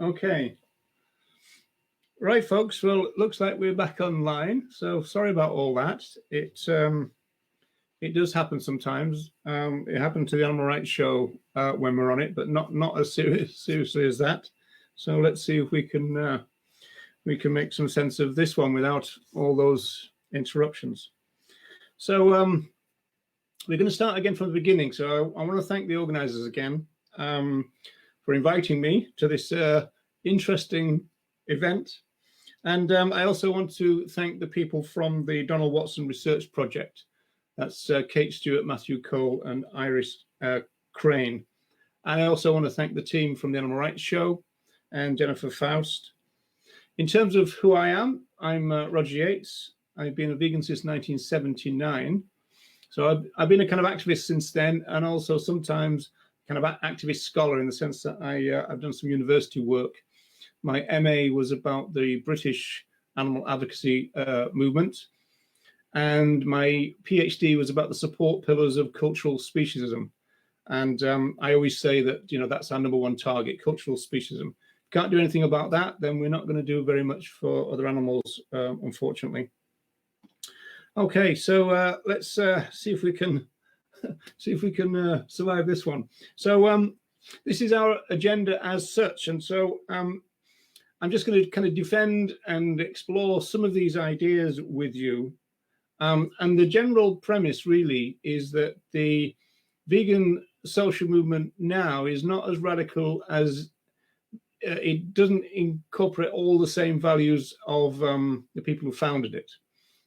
Okay. Right, folks. Well, it looks like we're back online. So sorry about all that. It does happen sometimes. It happened to the Animal Rights Show when we're on it, but not as seriously as that. So let's see if we can make some sense of this one without all those interruptions. So we're going to start again from the beginning. So I want to thank the organisers again for inviting me to this interesting event. And I also want to thank the people from the Donald Watson Research Project. That's Kate Stewart, Matthew Cole, and Iris Crane. And I also want to thank the team from the Animal Rights Show and Jennifer Faust. In terms of who I am, I'm Roger Yates. I've been a vegan since 1979. So I've been a kind of activist since then, and also sometimes kind of activist scholar in the sense that I've done some university work. My MA was about the British animal advocacy movement, and my PhD was about the support pillars of cultural speciesism. And I always say that, that's our number one target, cultural speciesism. Can't do anything about that, then we're not going to do very much for other animals, unfortunately. Okay, so let's see if we can survive this one. So this is our agenda as such, and so I'm just going to kind of defend and explore some of these ideas with you. And the general premise really is that the vegan social movement now is not as radical as it doesn't incorporate all the same values of the people who founded it,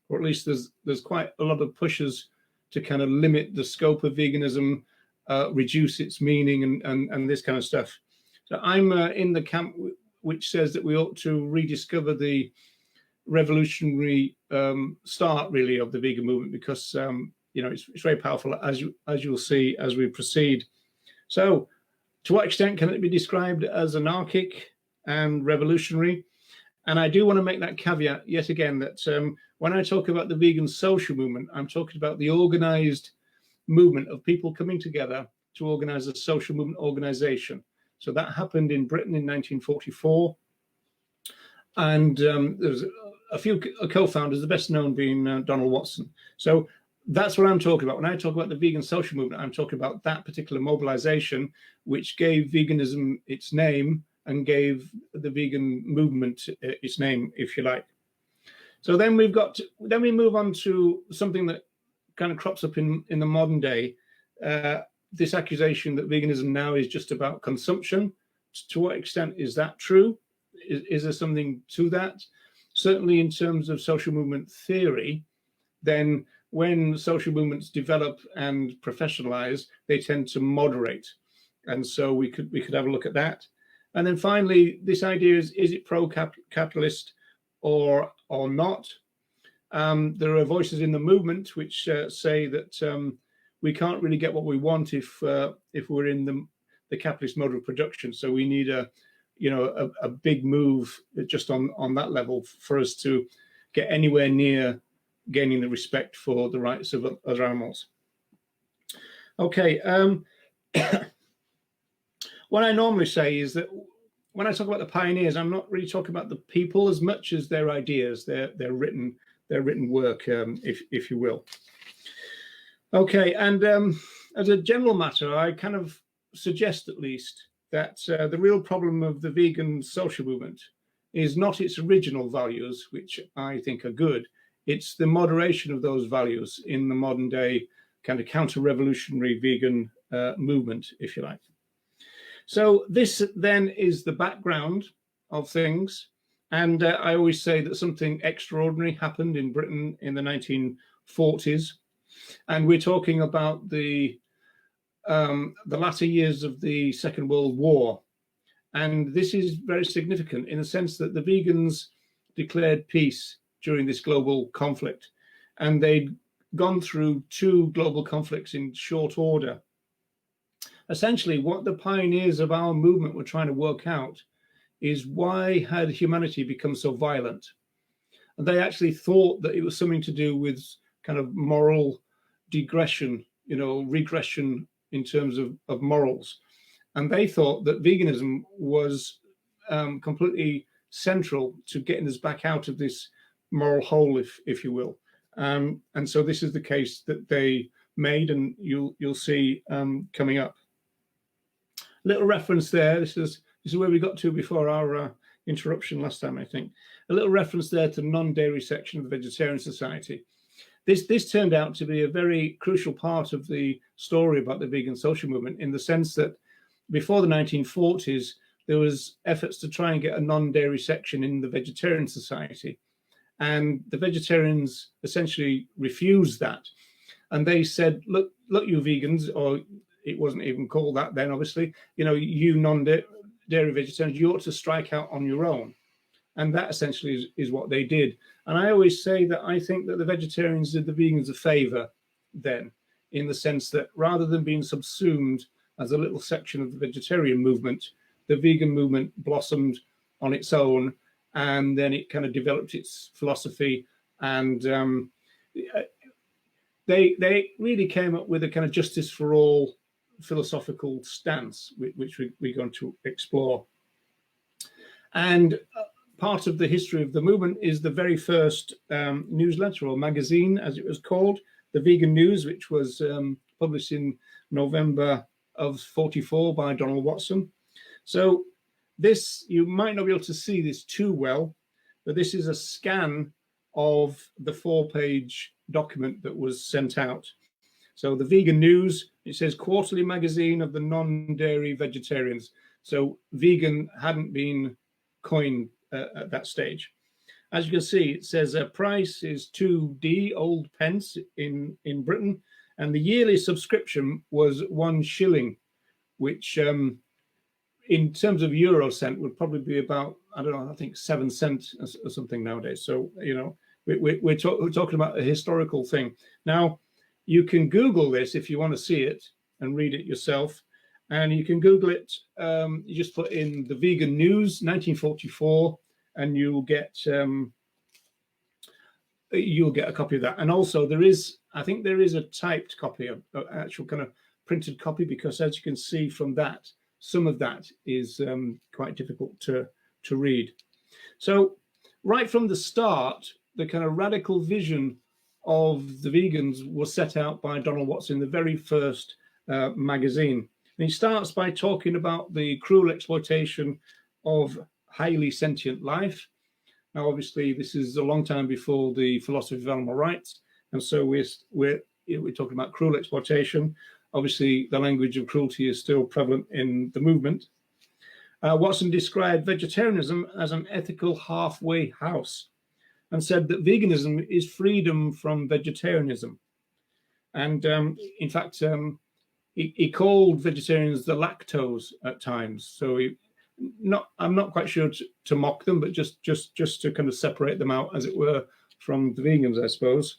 or at least there's quite a lot of pushes to kind of limit the scope of veganism, reduce its meaning, and this kind of stuff. So I'm in the camp which says that we ought to rediscover the revolutionary start, really, of the vegan movement, because it's very powerful, as you'll see as we proceed. So, to what extent can it be described as anarchic and revolutionary? And I do want to make that caveat yet again that when I talk about the vegan social movement, I'm talking about the organized movement of people coming together to organize a social movement organization. So that happened in Britain in 1944. And there was a few co-founders, the best known being Donald Watson. So that's what I'm talking about. When I talk about the vegan social movement, I'm talking about that particular mobilization, which gave veganism its name and gave the vegan movement its name, if you like. So then we move on to something that kind of crops up in the modern day. This accusation that veganism now is just about consumption. To what extent is that true? Is there something to that? Certainly in terms of social movement theory, then when social movements develop and professionalize, they tend to moderate. And so we could have a look at that. And then finally, this idea is it pro-capitalist or not? There are voices in the movement which say that we can't really get what we want if we're in the capitalist mode of production. So we need a big move just on that level for us to get anywhere near gaining the respect for the rights of other animals. Okay. What I normally say is that when I talk about the pioneers, I'm not really talking about the people as much as their ideas, their written work, if you will. Okay, and as a general matter, I kind of suggest at least that the real problem of the vegan social movement is not its original values, which I think are good. It's the moderation of those values in the modern day kind of counter-revolutionary vegan movement, if you like. So this then is the background of things. And I always say that something extraordinary happened in Britain in the 1940s. And we're talking about the latter years of the Second World War. And this is very significant in the sense that the vegans declared peace during this global conflict. And they'd gone through 2 global conflicts in short order. Essentially, what the pioneers of our movement were trying to work out is why had humanity become so violent? And they actually thought that it was something to do with kind of moral regression in terms of morals. And they thought that veganism was completely central to getting us back out of this moral hole, if you will. And so this is the case that they made, and you'll see coming up. Little reference there. This is where we got to before our interruption last time, I think. A little reference there to the non-dairy section of the Vegetarian Society. This turned out to be a very crucial part of the story about the vegan social movement, in the sense that before the 1940s, there was efforts to try and get a non-dairy section in the Vegetarian Society. And the vegetarians essentially refused that. And they said, look, you vegans, or it wasn't even called that then, obviously, you non-dairy vegetarians, you ought to strike out on your own. And that essentially is what they did. And I always say that I think that the vegetarians did the vegans a favor then, in the sense that rather than being subsumed as a little section of the vegetarian movement, the vegan movement blossomed on its own, and then it kind of developed its philosophy, and they really came up with a kind of justice for all philosophical stance, which we're going to explore. And part of the history of the movement is the very first newsletter or magazine, as it was called, the Vegan News, which was published in November of '44 by Donald Watson. So this, you might not be able to see this too well, but this is a scan of the 4-page document that was sent out. So the Vegan News, it says quarterly magazine of the non-dairy vegetarians. So vegan hadn't been coined at that stage. As you can see, it says price is 2d old pence in Britain, and the yearly subscription was 1 shilling, which in terms of euro cent would probably be about, I don't know, I think 7 cents or something nowadays. So, we're talking about a historical thing. Now, you can Google this if you want to see it and read it yourself. And you can Google it. You just put in the Vegan News 1944, and you'll get a copy of that. And also I think there is a typed copy, an actual kind of printed copy, because as you can see from that, some of that is quite difficult to read. So right from the start, the kind of radical vision of the vegans was set out by Donald Watson in the very first magazine. And he starts by talking about the cruel exploitation of highly sentient life. Now, obviously, this is a long time before the philosophy of animal rights, and so we're talking about cruel exploitation. Obviously, the language of cruelty is still prevalent in the movement. Watson described vegetarianism as an ethical halfway house, and said that veganism is freedom from vegetarianism. And in fact, he called vegetarians the lactose at times. So I'm not quite sure to mock them, but just to kind of separate them out, as it were, from the vegans, I suppose.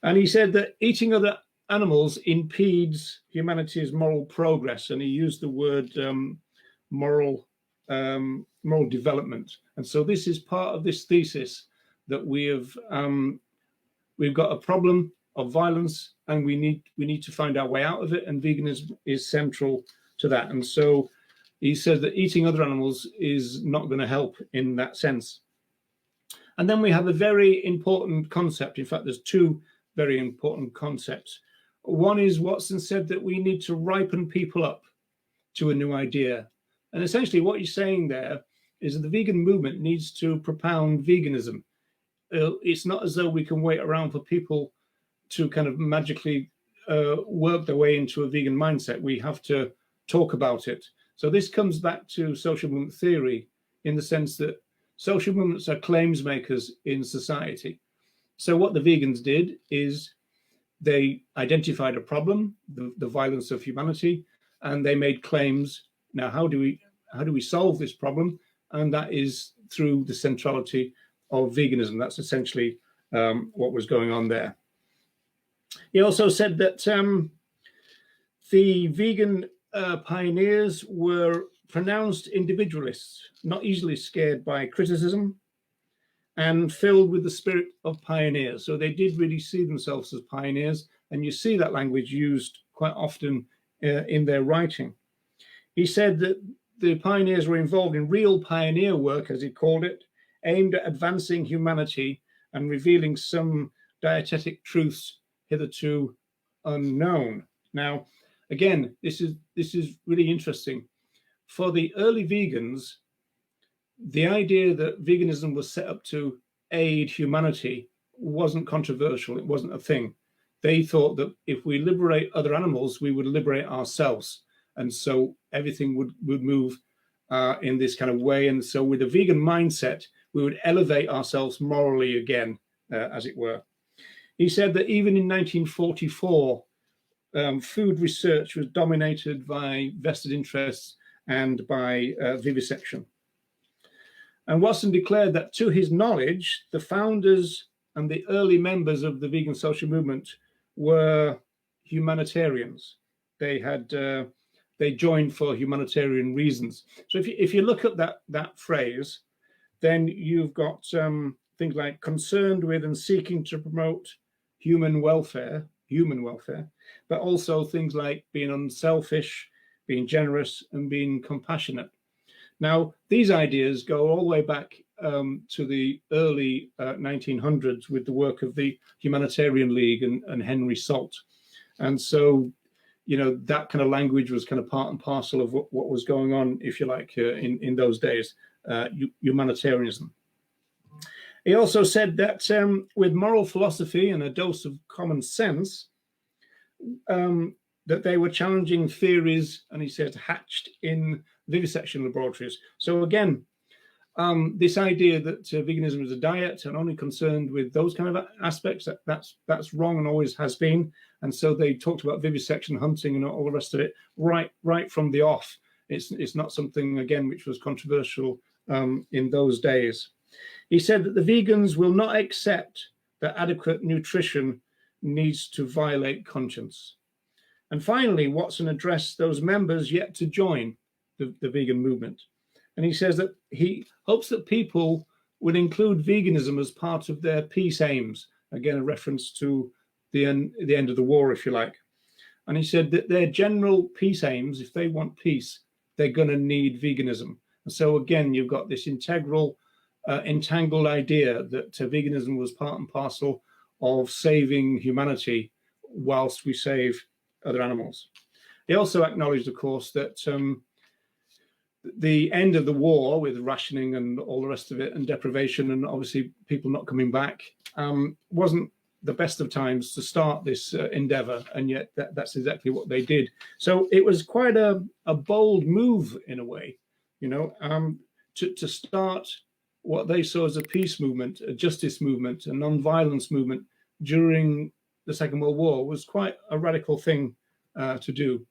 And he said that eating other animals impedes humanity's moral progress, and he used the word moral development. And so this is part of this thesis that we've got a problem of violence, and we need to find our way out of it, and veganism is central to that. And so he says that eating other animals is not going to help in that sense. And then we have a very important concept. In fact, there's 2 very important concepts. One is Watson said that we need to ripen people up to a new idea. And essentially what he's saying there is that the vegan movement needs to propound veganism. It's not as though we can wait around for people to kind of magically work their way into a vegan mindset. We have to talk about it. So this comes back to social movement theory, in the sense that social movements are claims makers in society. So what the vegans did is they identified a problem, the violence of humanity, and they made claims. Now, how do we solve this problem? And that is through the centrality of veganism. That's essentially what was going on there. He also said that the vegan pioneers were pronounced individualists, not easily scared by criticism, and filled with the spirit of pioneers. So they did really see themselves as pioneers, and you see that language used quite often in their writing. He said that the pioneers were involved in real pioneer work, as he called it, aimed at advancing humanity and revealing some dietetic truths hitherto unknown. Now, again, this is really interesting. For the early vegans, the idea that veganism was set up to aid humanity wasn't controversial. It wasn't a thing. They thought that if we liberate other animals, we would liberate ourselves. And so everything would move in this kind of way. And so with a vegan mindset, we would elevate ourselves morally again, as it were. He said that even in 1944, food research was dominated by vested interests and by vivisection. And Watson declared that, to his knowledge, the founders and the early members of the vegan social movement were humanitarians. They joined for humanitarian reasons. So if you look at that phrase, then you've got things like concerned with and seeking to promote human welfare, but also things like being unselfish, being generous, and being compassionate. Now, these ideas go all the way back to the early 1900s with the work of the Humanitarian League and Henry Salt. And so, you know, that kind of language was kind of part and parcel of what was going on, if you like, in those days, humanitarianism. He also said that with moral philosophy and a dose of common sense, that they were challenging theories, and he said, hatched in vivisection laboratories. So again, this idea that veganism is a diet and only concerned with those kind of aspects, that's wrong and always has been. And so they talked about vivisection, hunting, and all the rest of it right from the off. It's not something, again, which was controversial in those days. He said that the vegans will not accept that adequate nutrition needs to violate conscience. And finally, Watson addressed those members yet to join the vegan movement. And he says that he hopes that people will include veganism as part of their peace aims. Again, a reference to the end of the war, if you like. And he said that their general peace aims, if they want peace, they're going to need veganism. And so again, you've got this entangled idea that veganism was part and parcel of saving humanity whilst we save other animals. He also acknowledged, of course, that the end of the war with rationing and all the rest of it and deprivation and obviously people not coming back wasn't the best of times to start this endeavor, and yet that's exactly what they did. So it was quite a bold move in a way, you know, to start what they saw as a peace movement, a justice movement, a non-violence movement during the Second World War was quite a radical thing to do.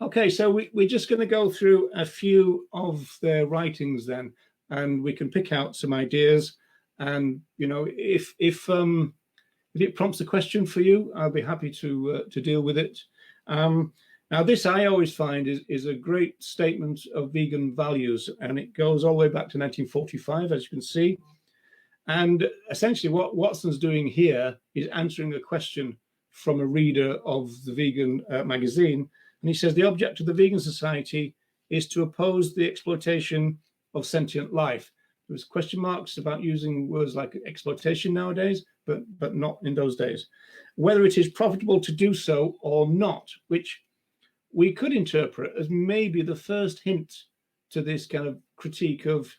Okay, so we're just going to go through a few of their writings then, and we can pick out some ideas. And you know, if it prompts a question for you, I'll be happy to deal with it. Now, this I always find is a great statement of vegan values, and it goes all the way back to 1945, as you can see. And essentially, what Watson's doing here is answering a question from a reader of the vegan magazine. And he says the object of the vegan society is to oppose the exploitation of sentient life. There's question marks about using words like exploitation nowadays, but not in those days. Whether it is profitable to do so or not, which we could interpret as maybe the first hint to this kind of critique of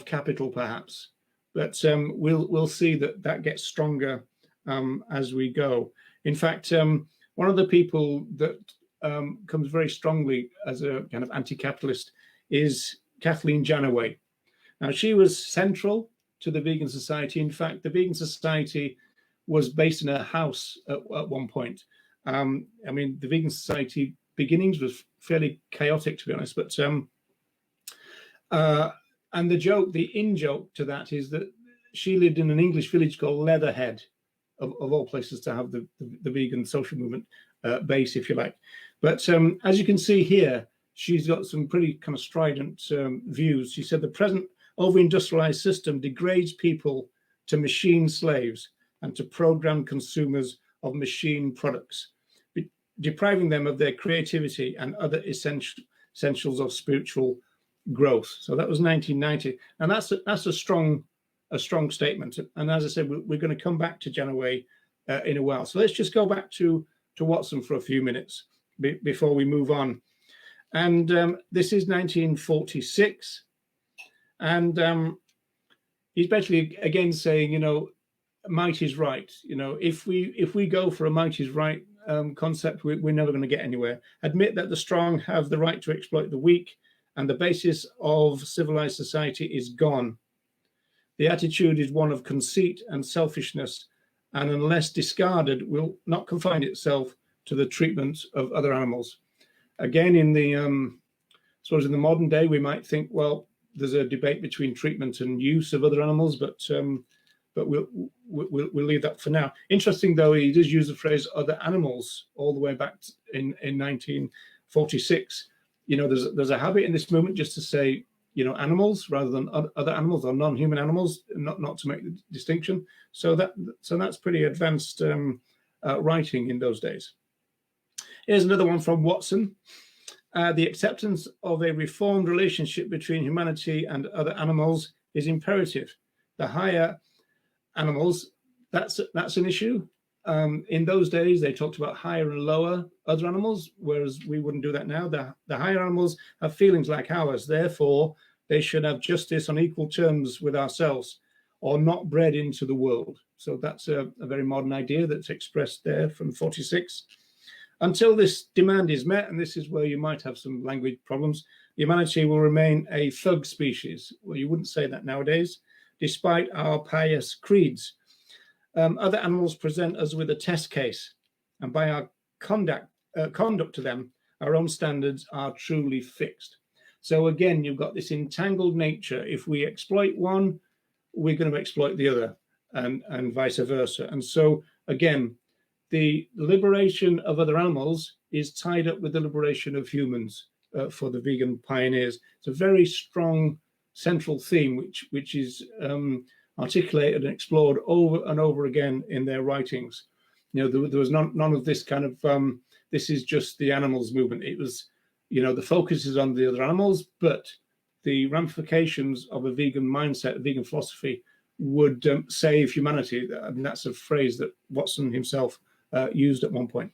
capital, perhaps. But we'll see that gets stronger as we go. In fact, one of the people that comes very strongly as a kind of anti-capitalist is Kathleen Jannaway. Now, she was central to the vegan society. In fact, the vegan society was based in a house at one point. I mean, the vegan society beginnings was fairly chaotic, to be honest. But and the in-joke to that is that she lived in an English village called Leatherhead, of all places to have the vegan social movement base, if you like. But as you can see here, she's got some pretty kind of strident views. She said the present over-industrialized system degrades people to machine slaves and to programmed consumers of machine products. depriving them of their creativity and other essentials of spiritual growth. So that was 1990, and that's a strong statement. And as I said, we're going to come back to Janoway in a while. So let's just go back to Watson for a few minutes before we move on. And this is 1946, and he's basically again saying, might is right. If we go for a might is right concept, we're never going to get anywhere. Admit that the strong have the right to exploit the weak, and the basis of civilized society is gone. The attitude is one of conceit and selfishness, and unless discarded, will not confine itself to the treatment of other animals. Again, in the in the modern day, we might think, well, there's a debate between treatment and use of other animals, but we'll leave that for now. Interesting, though, he does use the phrase "other animals" all the way back in 1946. There's a habit in this movement just to say, animals rather than other animals or non-human animals, not to make the distinction. So that's pretty advanced writing in those days. Here's another one from Watson. The acceptance of a reformed relationship between humanity and other animals is imperative. The higher animals, that's an issue. In those days, they talked about higher and lower other animals, whereas we wouldn't do that now. The higher animals have feelings like ours. Therefore, they should have justice on equal terms with ourselves, or not bred into the world. So that's a very modern idea that's expressed there from 46. Until this demand is met, and this is where you might have some language problems, humanity will remain a thug species. Well, you wouldn't say that nowadays, despite our pious creeds. Other animals present us with a test case, and by our conduct to them, our own standards are truly fixed. So again, you've got this entangled nature. If we exploit one, we're going to exploit the other, and vice versa. And so again, the liberation of other animals is tied up with the liberation of humans for the vegan pioneers. It's a very strong central theme, which is articulated and explored over and over again in their writings. There was none of this kind of this is just the animals movement. It was, the focus is on the other animals, but the ramifications of a vegan mindset, a vegan philosophy, would save humanity. I mean, that's a phrase that Watson himself used at one point.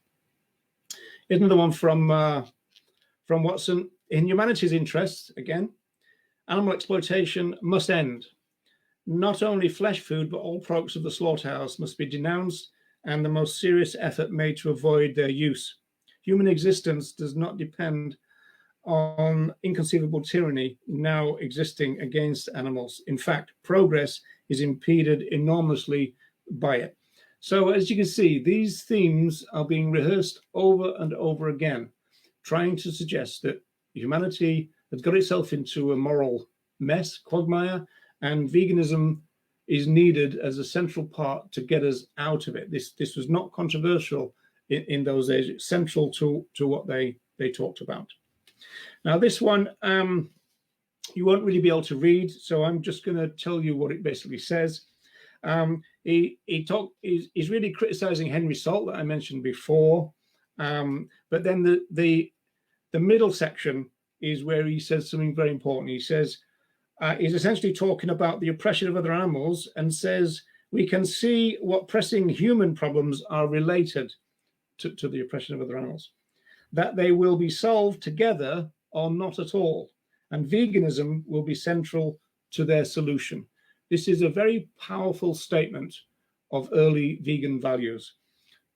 Here's another one from Watson. In humanity's interests, again, animal exploitation must end. Not only flesh food, but all products of the slaughterhouse must be denounced, and the most serious effort made to avoid their use. Human existence does not depend on inconceivable tyranny now existing against animals. In fact, progress is impeded enormously by it. So as you can see, these themes are being rehearsed over and over again, trying to suggest that humanity has got itself into a moral mess, quagmire, and veganism is needed as a central part to get us out of it. This was not controversial in those days. It's central to what they talked about. Now, this one, you won't really be able to read, so I'm just going to tell you what it basically says. He's really criticizing Henry Salt that I mentioned before, but then the middle section is where he says something very important. He says he's essentially talking about the oppression of other animals and says we can see what pressing human problems are related to the oppression of other animals, that they will be solved together or not at all, and veganism will be central to their solution. This is a very powerful statement of early vegan values,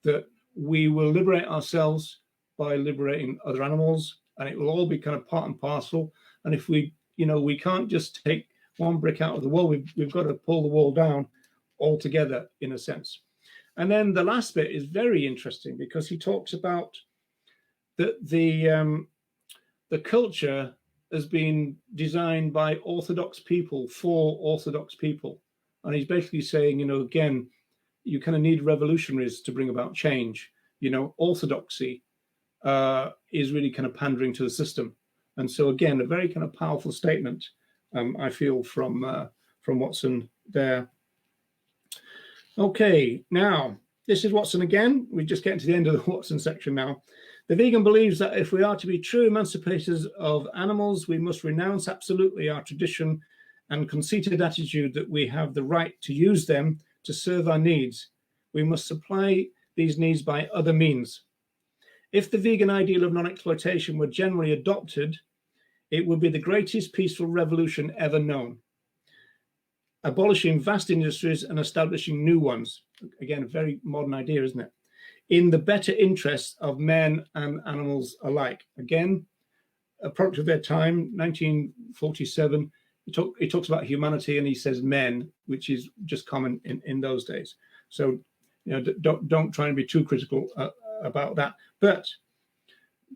that we will liberate ourselves by liberating other animals, and it will all be kind of part and parcel. And if we can't just take one brick out of the wall, we've got to pull the wall down altogether, in a sense. And then the last bit is very interesting, because he talks about that the culture has been designed by orthodox people for orthodox people. And he's basically saying, again, you kind of need revolutionaries to bring about change. Orthodoxy is really kind of pandering to the system. And so, again, a very kind of powerful statement, I feel, from Watson there. Okay, now, this is Watson again. We're just getting to the end of the Watson section now. The vegan believes that if we are to be true emancipators of animals, we must renounce absolutely our tradition and conceited attitude that we have the right to use them to serve our needs. We must supply these needs by other means. If the vegan ideal of non-exploitation were generally adopted, it would be the greatest peaceful revolution ever known, abolishing vast industries and establishing new ones. Again, a very modern idea, isn't it? In the better interests of men and animals alike. Again, a product of their time, 1947. He talks about humanity and he says men, which is just common in those days. So, don't try and be too critical about that. But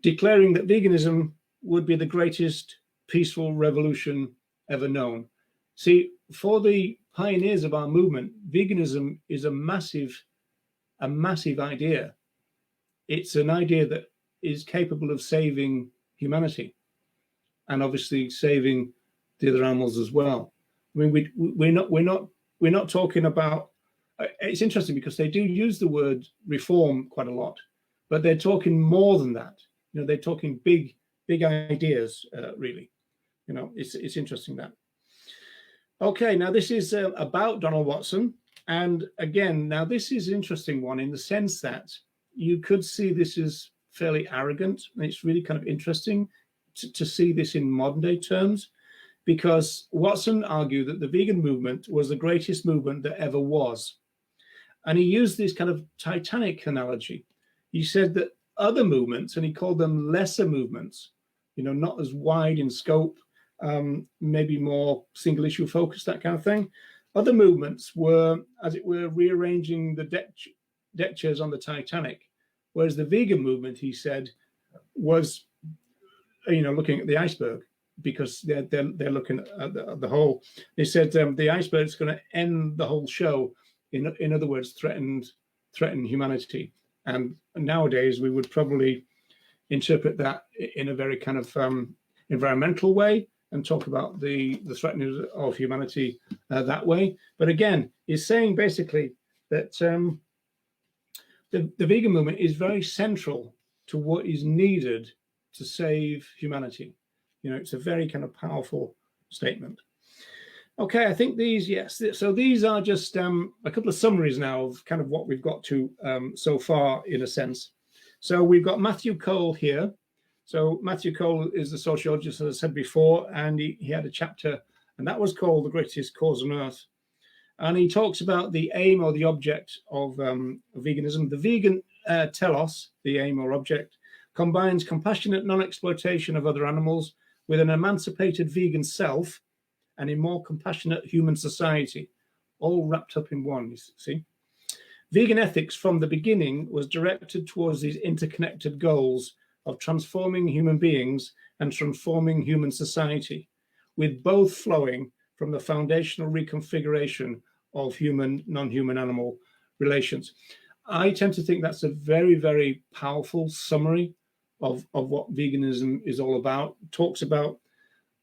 declaring that veganism would be the greatest peaceful revolution ever known. See, for the pioneers of our movement, veganism is a massive idea. It's an idea that is capable of saving humanity and obviously saving the other animals as well. I mean, we're not talking about. It's interesting because they do use the word reform quite a lot, but they're talking more than that. They're talking big ideas, really. It's interesting that. Okay, now this is about Donald Watson. And again, now this is an interesting one in the sense that you could see this as fairly arrogant. And it's really kind of interesting to see this in modern day terms, because Watson argued that the vegan movement was the greatest movement that ever was. And he used this kind of Titanic analogy. He said that other movements, and he called them lesser movements, not as wide in scope, maybe more single issue focused, that kind of thing. Other movements were, as it were, rearranging the deck chairs on the Titanic, whereas the vegan movement, he said, was, looking at the iceberg, because they're looking at the whole. He said the iceberg is going to end the whole show. In other words, threaten humanity. And nowadays we would probably interpret that in a very kind of environmental way and talk about the threatening of humanity that way. But again, he's saying basically that the vegan movement is very central to what is needed to save humanity. It's a very kind of powerful statement. Okay, I think these, yes. So these are just a couple of summaries now of kind of what we've got to so far, in a sense. So we've got Matthew Cole here. So Matthew Cole is the sociologist, as I said before, and he had a chapter, and that was called The Greatest Cause on Earth. And he talks about the aim or the object of veganism. The vegan telos, the aim or object, combines compassionate non-exploitation of other animals with an emancipated vegan self and a more compassionate human society, all wrapped up in one, you see. Vegan ethics from the beginning was directed towards these interconnected goals of transforming human beings and transforming human society, with both flowing from the foundational reconfiguration of human, non-human animal relations. I tend to think that's a very, very powerful summary of what veganism is all about. It talks about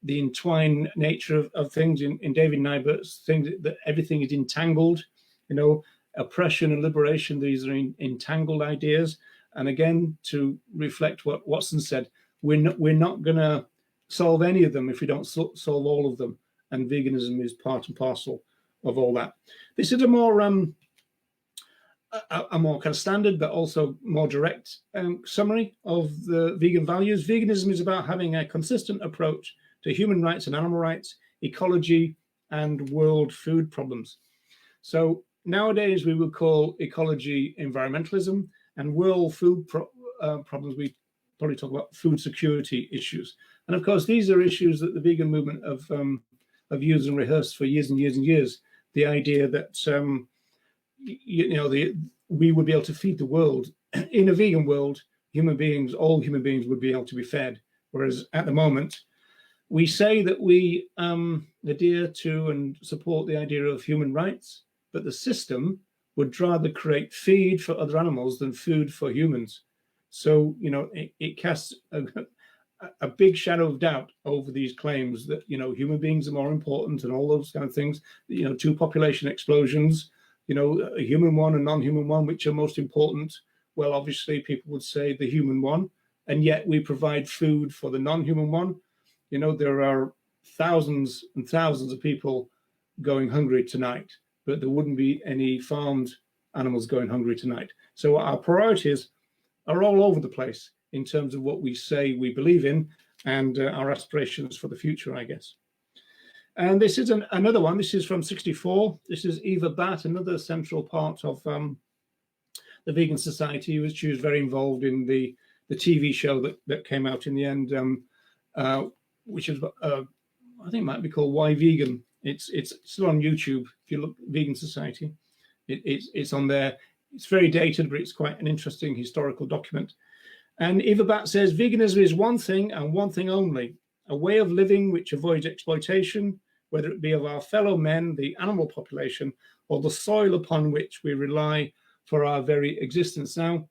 the entwined nature of things in David Nybert's thing, that everything is entangled, oppression and liberation, these are entangled ideas. And again, to reflect what Watson said, we're not going to solve any of them if we don't solve all of them. And veganism is part and parcel of all that. This is a more kind of standard, but also more direct summary of the vegan values. Veganism is about having a consistent approach to human rights and animal rights, ecology, and world food problems. So nowadays we would call ecology environmentalism, and world food problems, we probably talk about food security issues. And of course, these are issues that the vegan movement have used and rehearsed for years and years and years. The idea that we would be able to feed the world. In a vegan world, all human beings would be able to be fed. Whereas at the moment, we say that we adhere to and support the idea of human rights, but the system would rather create feed for other animals than food for humans. So, it casts a big shadow of doubt over these claims that, human beings are more important and all those kind of things, two population explosions, you know, a human one and non-human one, which are most important? Well, obviously people would say the human one, and yet we provide food for the non-human one. You know, there are thousands and thousands of people going hungry tonight, but there wouldn't be any farmed animals going hungry tonight. So our priorities are all over the place in terms of what we say we believe in, and our aspirations for the future, I guess. And this is another one. This is from '64. This is Eva Batt, another central part of the Vegan Society. She was very involved in the TV show that came out in the end, which is I think it might be called Why Vegan. It's still on YouTube. If you look Vegan Society, it's on there. It's very dated, but it's quite an interesting historical document. And Eva Batt says, veganism is one thing and one thing only: a way of living which avoids exploitation, whether it be of our fellow men, the animal population, or the soil upon which we rely for our very existence. Now,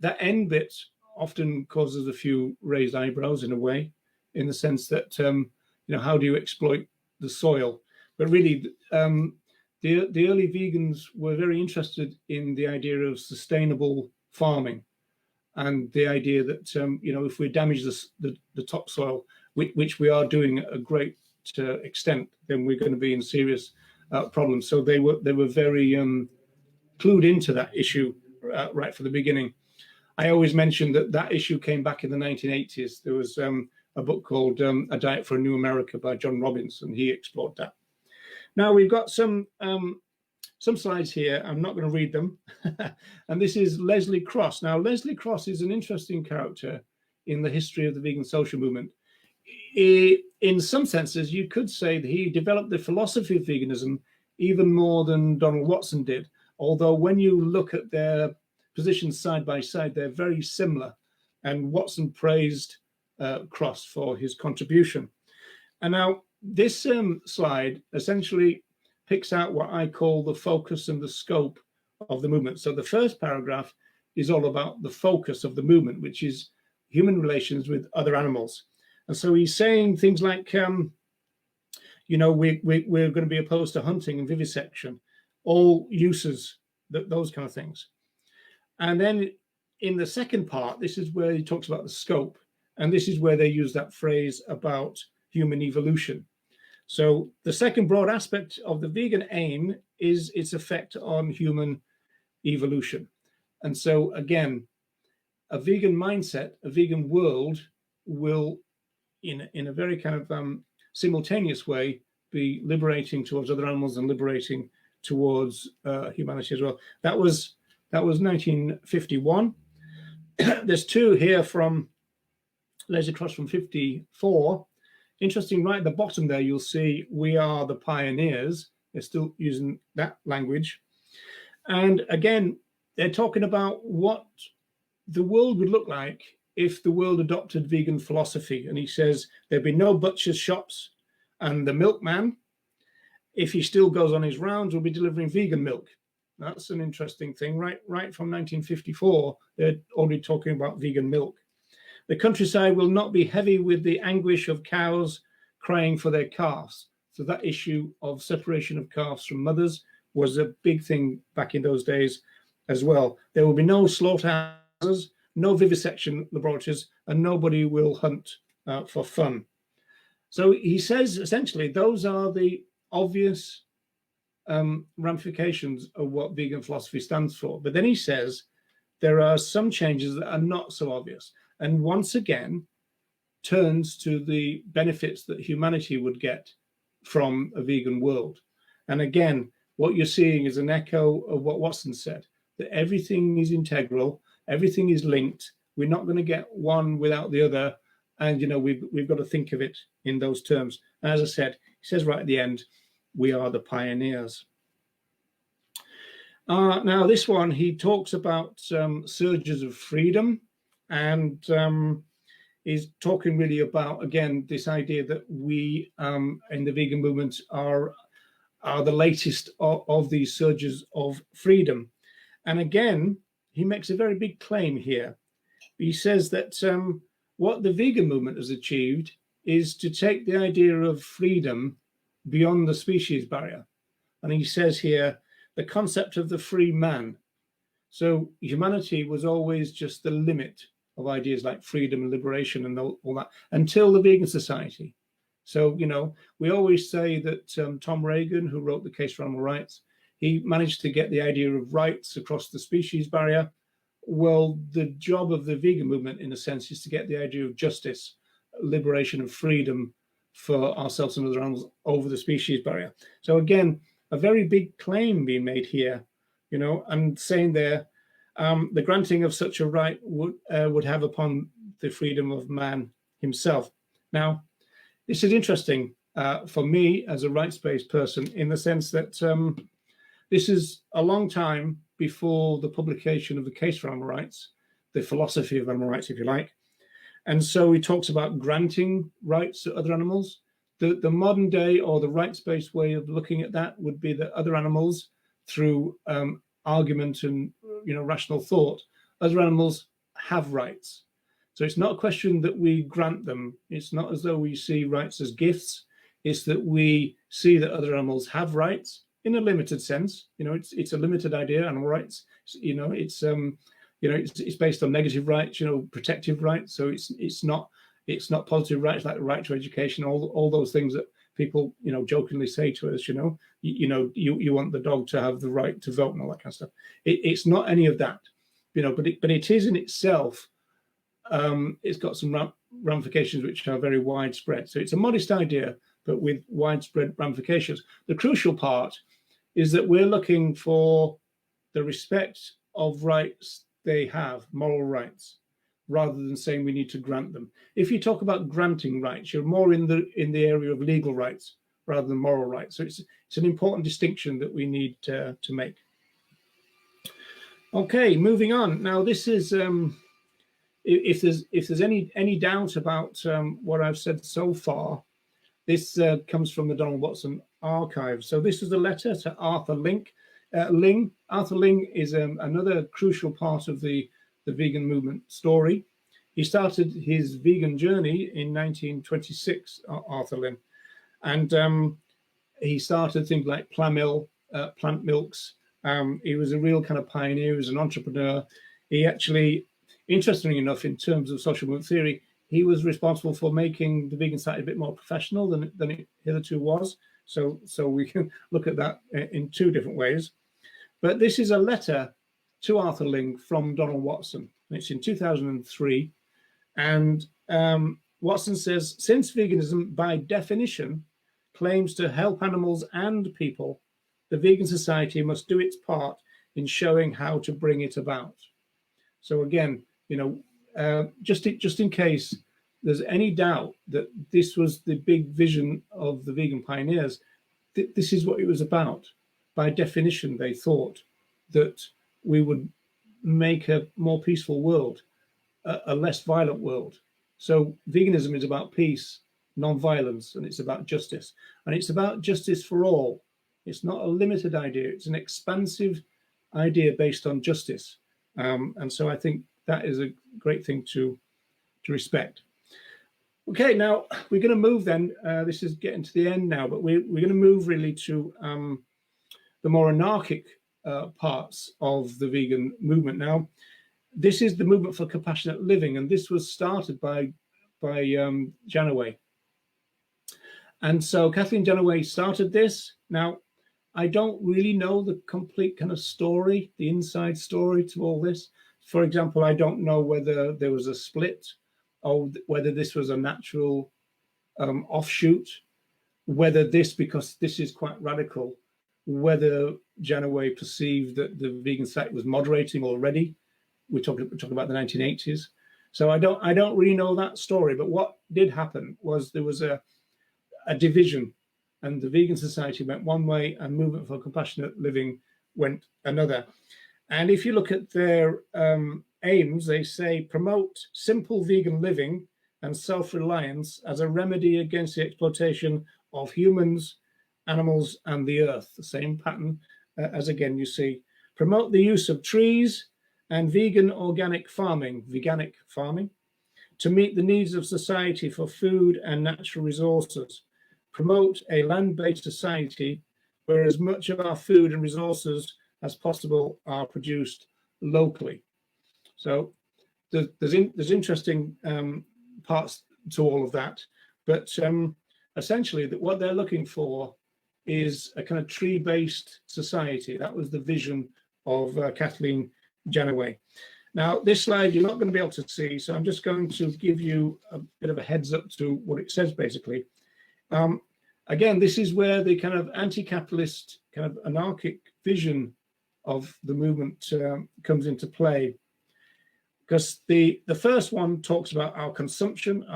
that end bit often causes a few raised eyebrows in a way, in the sense that, you know, how do you exploit the soil? But really, the early vegans were very interested in the idea of sustainable farming, and the idea that, you know, if we damage the topsoil, which we are doing at a great extent, then we're going to be in serious problems. So they were very clued into that issue right from the beginning. I always mention that issue came back in the 1980s. There was a book called A Diet for a New America by John Robbins, and he explored that. Now we've got some slides here. I'm not going to read them. And this is Leslie Cross. Now, Leslie Cross is an interesting character in the history of the vegan social movement. In some senses, you could say that he developed the philosophy of veganism even more than Donald Watson did. Although when you look at their positions side by side, they're very similar. And Watson praised Cross for his contribution. And now this slide essentially picks out what I call the focus and the scope of the movement. So the first paragraph is all about the focus of the movement, which is human relations with other animals. And so he's saying things like, you know, we're going to be opposed to hunting and vivisection, all uses, those kind of things. And then in the second part, this is where he talks about the scope. And this is where they use that phrase about human evolution. So the second broad aspect of the vegan aim is its effect on human evolution. And so again, a vegan mindset, a vegan world will, in a very kind of simultaneous way, be liberating towards other animals and liberating towards humanity as well. That was 1951. There's two here from Leslie Cross from '54. Interesting, right at the bottom there, you'll see we are the pioneers. They're still using that language. And again, they're talking about what the world would look like if the world adopted vegan philosophy. And he says there'd be no butcher's shops, and the milkman, if he still goes on his rounds, will be delivering vegan milk. That's an interesting thing. Right from 1954, they're already talking about vegan milk. The countryside will not be heavy with the anguish of cows crying for their calves. So that issue of separation of calves from mothers was a big thing back in those days as well. There will be no slaughterhouses, no vivisection laboratories, and nobody will hunt for fun. So he says, essentially, those are the obvious ramifications of what vegan philosophy stands for. But then he says there are some changes that are not so obvious, and once again turns to the benefits that humanity would get from a vegan world. And again, what you're seeing is an echo of what Watson said, that everything is integral, everything is linked. We're not going to get one without the other. And, you know, we've got to think of it in those terms. And as I said, he says right at the end, we are the pioneers. Now, this one, he talks about surges of freedom, and is talking really about, again, this idea that we in the vegan movement are the latest of these surges of freedom. And again, he makes a very big claim here. He says that what the vegan movement has achieved is to take the idea of freedom beyond the species barrier. And he says here, the concept of the free man. So humanity was always just the limit of ideas like freedom and liberation and all that until the vegan society. So, you know, we always say that Tom Reagan, who wrote The Case for Animal Rights, he managed to get the idea of rights across the species barrier. Well, the job of the vegan movement, in a sense, is to get the idea of justice, liberation and freedom for ourselves and other animals over the species barrier. So again, a very big claim being made here, you know, and saying there, the granting of such a right would have upon the freedom of man himself. Now, this is interesting for me as a rights-based person, in the sense that this is a long time before the publication of The Case for Animal Rights, the philosophy of animal rights, if you like. And so he talks about granting rights to other animals. The modern day, or the rights-based way of looking at that, would be that other animals, through argument and, you know, rational thought, other animals have rights. So it's not a question that we grant them. It's not as though we see rights as gifts. It's that we see that other animals have rights in a limited sense. You know, it's a limited idea, animal rights. You know, it's based on negative rights, you know, protective rights. So it's not positive rights like the right to education, all those things that people, you know, jokingly say to us. You you want the dog to have the right to vote and all that kind of stuff. It's not any of that, you know. But it is in itself. It's got some ramifications which are very widespread. So it's a modest idea, but with widespread ramifications. The crucial part is that we're looking for the respect of rights they have, moral rights, rather than saying we need to grant them. If you talk about granting rights, you're more in the area of legal rights rather than moral rights. So it's an important distinction that we need to make. Okay, moving on. Now, this is if there's any doubt about what I've said so far, this comes from the Donald Watson archive. So this is a letter to Arthur Ling. Arthur Ling is another crucial part of the vegan movement story. He started his vegan journey in 1926, Arthur Ling, and he started things like plant milks. He was a real kind of pioneer. He was an entrepreneur. He actually, interestingly enough, in terms of social movement theory, he was responsible for making the vegan society a bit more professional than it hitherto was. So we can look at that in two different ways. But this is a letter to Arthur Ling from Donald Watson. It's in 2003. And Watson says, since veganism, by definition, claims to help animals and people, the vegan society must do its part in showing how to bring it about. So again, you know, just in case there's any doubt that this was the big vision of the vegan pioneers, this is what it was about. By definition, they thought that we would make a more peaceful world, a less violent world. So veganism is about peace, non-violence, and it's about justice. And it's about justice for all. It's not a limited idea. It's an expansive idea based on justice. And so I think that is a great thing to respect. Okay, now we're going to move then. This is getting to the end now, but we're going to move really to the more anarchic parts of the vegan movement. Now, this is the movement for compassionate living, and this was started by Janoway. And so Kathleen Jannaway started this. Now, I don't really know the complete kind of story, the inside story to all this. For example, I don't know whether there was a split, or whether this was a natural offshoot, whether this, because this is quite radical, whether Janoway perceived that the vegan sect was moderating already. We're talking about the 1980s. So I don't really know that story. But what did happen was there was a division, and the vegan society went one way and movement for compassionate living went another. And if you look at their aims, they say promote simple vegan living and self-reliance as a remedy against the exploitation of humans, animals, and the earth. The same pattern as again you see. Promote the use of trees and vegan organic farming, veganic farming, to meet the needs of society for food and natural resources. Promote a land-based society where as much of our food and resources as possible are produced locally. So there's interesting parts to all of that, but essentially what they're looking for is a kind of tree-based society. That was the vision of Kathleen Jannaway. Now, this slide you're not going to be able to see, so I'm just going to give you a bit of a heads up to what it says, basically. Again, this is where the kind of anti-capitalist, kind of anarchic vision of the movement comes into play. Because the first one talks about our consumption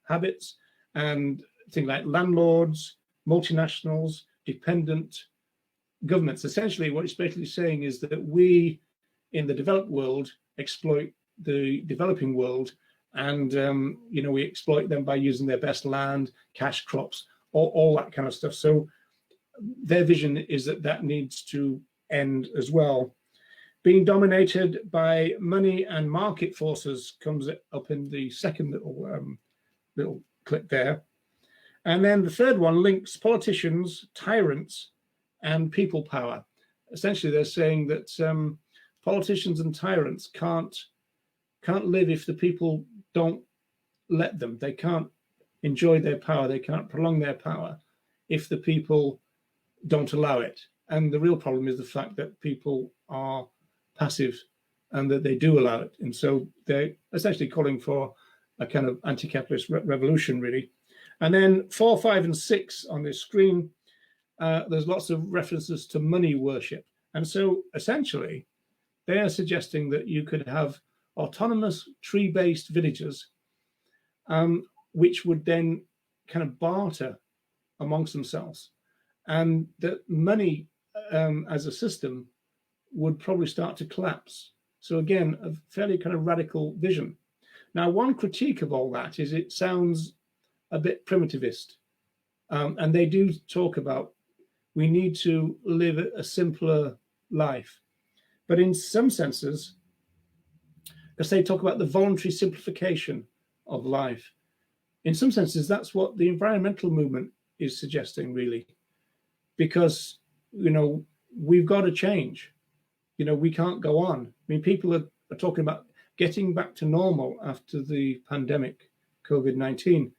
habits, and things like landlords, multinationals, dependent governments. Essentially, what it's basically saying is that we in the developed world exploit the developing world, and we exploit them by using their best land, cash crops, all that kind of stuff. So their vision is that needs to end as well. Being dominated by money and market forces comes up in the second little clip there. And then the third one links politicians, tyrants, and people power. Essentially, they're saying that politicians and tyrants can't live if the people don't let them. They can't enjoy their power. They can't prolong their power if the people don't allow it. And the real problem is the fact that people are passive and that they do allow it. And so they're essentially calling for a kind of anti-capitalist revolution, really. And then 4, 5, and 6 on this screen, there's lots of references to money worship. And so essentially, they are suggesting that you could have autonomous tree-based villages, which would then kind of barter amongst themselves. And that money as a system would probably start to collapse. So again, a fairly kind of radical vision. Now, one critique of all that is it sounds a bit primitivist. And they do talk about we need to live a simpler life. But in some senses, because they talk about the voluntary simplification of life, in some senses, that's what the environmental movement is suggesting, really. Because, we've got to change. We can't go on. I mean, people are talking about getting back to normal after the pandemic, COVID-19,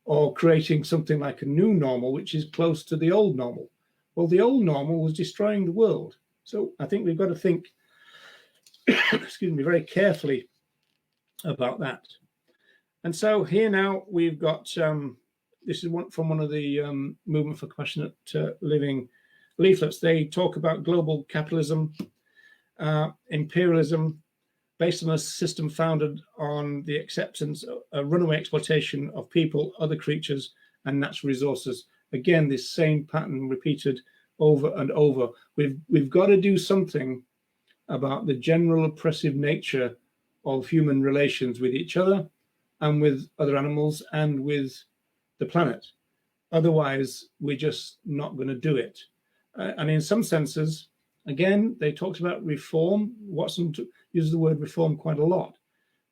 or creating something like a new normal, which is close to the old normal. Well, the old normal was destroying the world. So I think we've got to think, excuse me, very carefully about that. And so here now we've got, this is from one of the Movement for Compassionate Living leaflets. They talk about global capitalism, imperialism, based on a system founded on the acceptance of runaway exploitation of people, other creatures, and natural resources. Again, this same pattern repeated over and over. We've got to do something about the general oppressive nature of human relations with each other and with other animals and with the planet. Otherwise, we're just not going to do it. And in some senses, again, they talked about reform. Watson uses the word reform quite a lot,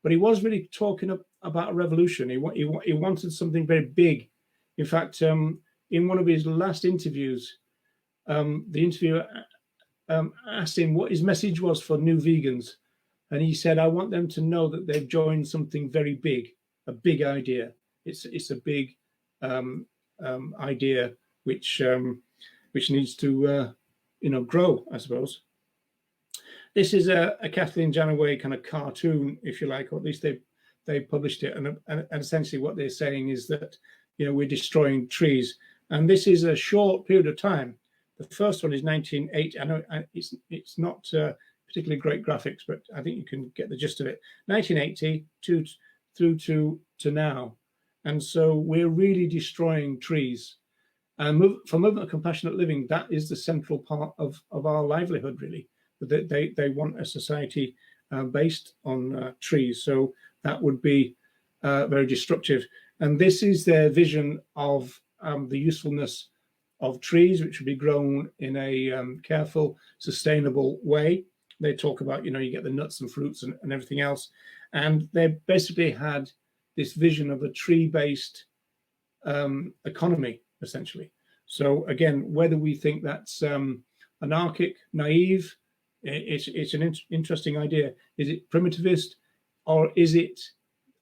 but he was really talking about a revolution. He wanted something very big. In fact, in one of his last interviews, the interviewer asked him what his message was for new vegans. And he said, I want them to know that they've joined something very big, a big idea. It's a big idea which needs to grow, I suppose. This is a Kathleen Jannaway kind of cartoon, if you like, or at least they published it. And essentially what they're saying is that, we're destroying trees. And this is a short period of time. The first one is 1980. I know it's not particularly great graphics, but I think you can get the gist of it. 1980 through to now. And so we're really destroying trees. And for Movement of Compassionate Living, that is the central part of our livelihood, really. They want a society based on trees. So that would be very destructive. And this is their vision of the usefulness of trees, which would be grown in a careful, sustainable way. They talk about, you get the nuts and fruits and everything else. And they basically had this vision of a tree-based economy, essentially. So again, whether we think that's anarchic, naive, it's an interesting idea. Is it primitivist, or is it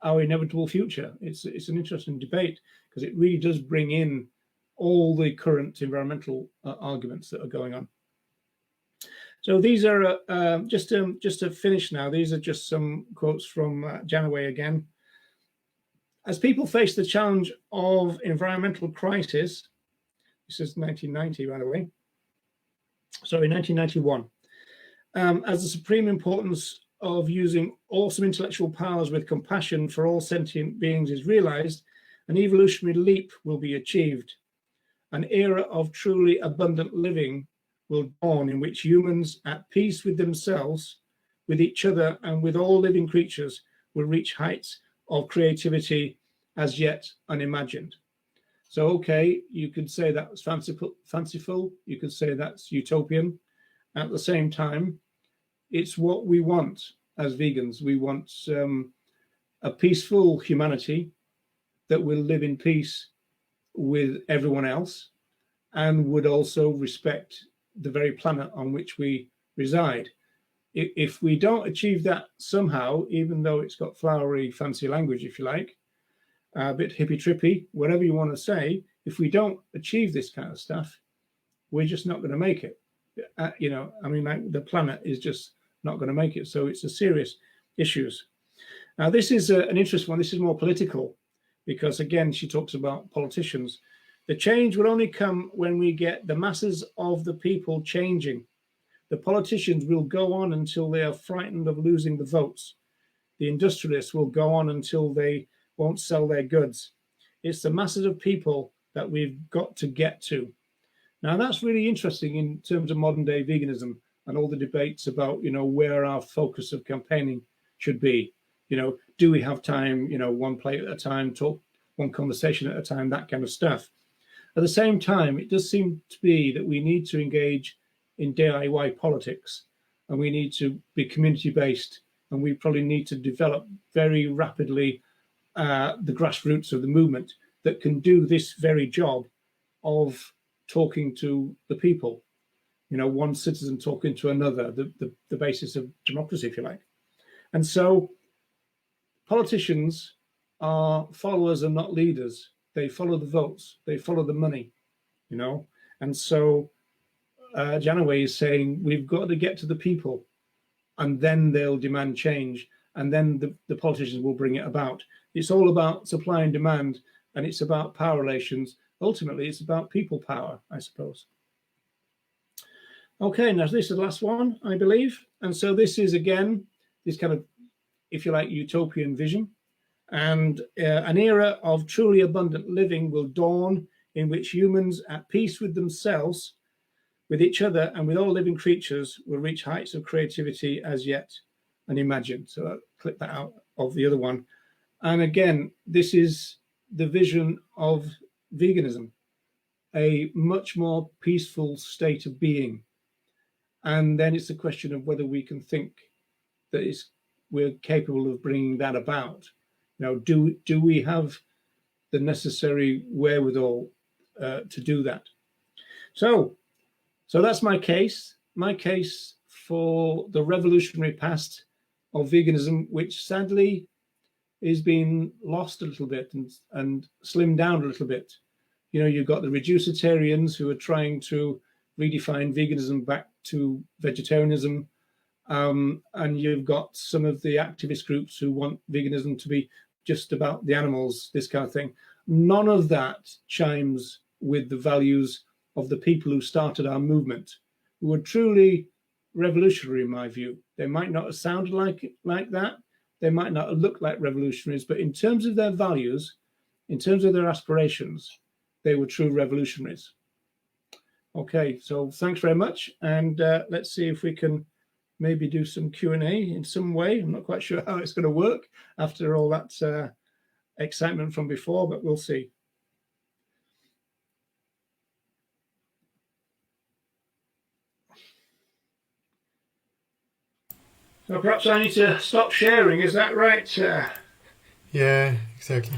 our inevitable future? It's an interesting debate, because it really does bring in all the current environmental arguments that are going on. So these are just to finish now. These are just some quotes from Janoway again. As people face the challenge of environmental crisis, this is 1990, by the way. Sorry, 1991. As the supreme importance of using awesome intellectual powers with compassion for all sentient beings is realized, an evolutionary leap will be achieved. An era of truly abundant living will dawn, in which humans, at peace with themselves, with each other, and with all living creatures, will reach heights of creativity as yet unimagined. So, okay, you could say that was fanciful. You could say that's utopian. At the same time, it's what we want as vegans. We want a peaceful humanity that will live in peace with everyone else and would also respect the very planet on which we reside. If we don't achieve that somehow, even though it's got flowery, fancy language, if you like, a bit hippy-trippy, whatever you want to say, if we don't achieve this kind of stuff, we're just not going to make it. You know, I mean, like, the planet is just not going to make it. So it's a serious issues. Now, this is an interesting one. This is more political, because, again, she talks about politicians. The change will only come when we get the masses of the people changing. The politicians will go on until they are frightened of losing the votes. The industrialists will go on until they won't sell their goods. It's the masses of people that we've got to get to. Now, that's really interesting in terms of modern day veganism and all the debates about, you know, where our focus of campaigning should be. You know, do we have time, you know, one plate at a time, talk one conversation at a time, that kind of stuff. At the same time, it does seem to be that we need to engage in DIY politics, and we need to be community-based, and we probably need to develop very rapidly the grassroots of the movement that can do this very job of talking to the people. You know, one citizen talking to another, the basis of democracy, if you like. And so politicians are followers and not leaders. They follow the votes, they follow the money, you know. And so Janoway is saying we've got to get to the people, and then they'll demand change, and then the politicians will bring it about. It's all about supply and demand, and it's about power relations. Ultimately, it's about people power, I suppose. Okay, now this is the last one, I believe. And so this is, again, this kind of, if you like, utopian vision. And an era of truly abundant living will dawn, in which humans, at peace with themselves, with each other, and with all living creatures, will reach heights of creativity as yet unimagined. So I'll clip that out of the other one. And again, this is the vision of veganism, a much more peaceful state of being. And then it's a question of whether we can think that we're capable of bringing that about. You know, do we have the necessary wherewithal to do that? So that's my case. My case for the revolutionary past of veganism, which sadly is being lost a little bit and slimmed down a little bit. You know, you've got the reducitarians who are trying to redefine veganism back to vegetarianism. And you've got some of the activist groups who want veganism to be just about the animals, this kind of thing. None of that chimes with the values of the people who started our movement, who were truly revolutionary in my view. They might not have sounded like that. They might not have looked like revolutionaries, but in terms of their values, in terms of their aspirations, they were true revolutionaries. Okay, so thanks very much. And let's see if we can maybe do some Q&A in some way. I'm not quite sure how it's going to work after all that excitement from before, but we'll see. So perhaps I need to stop sharing, is that right? Yeah, exactly.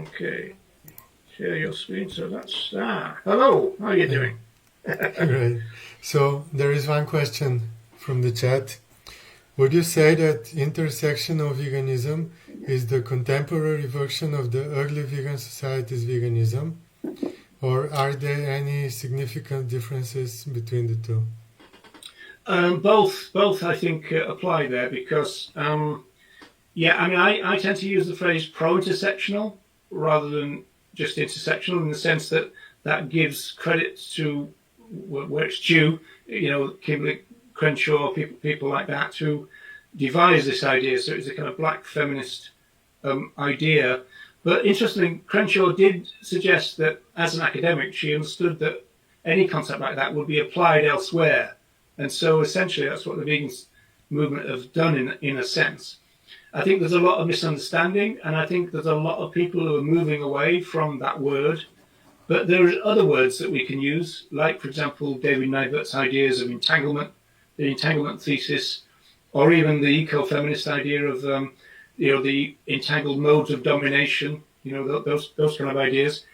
Okay. share your screen. So that's hello. How are you doing? Great. So there is one question from the chat. Would you say that intersectional veganism is the contemporary version of the early vegan society's veganism, or are there any significant differences between the two? Both I think apply there because I tend to use the phrase pro-intersectional rather than just intersectional, in the sense that gives credit to where it's due. Kimberly Crenshaw, people like that, who devised this idea. So it's a kind of black feminist idea. But interestingly, Crenshaw did suggest that as an academic, she understood that any concept like that would be applied elsewhere. And so essentially that's what the vegan movement has done in a sense. I think there's a lot of misunderstanding, and I think there's a lot of people who are moving away from that word. But there are other words that we can use, like, for example, David Nybert's ideas of entanglement, the entanglement thesis, or even the eco-feminist idea of the entangled modes of domination, those kind of ideas.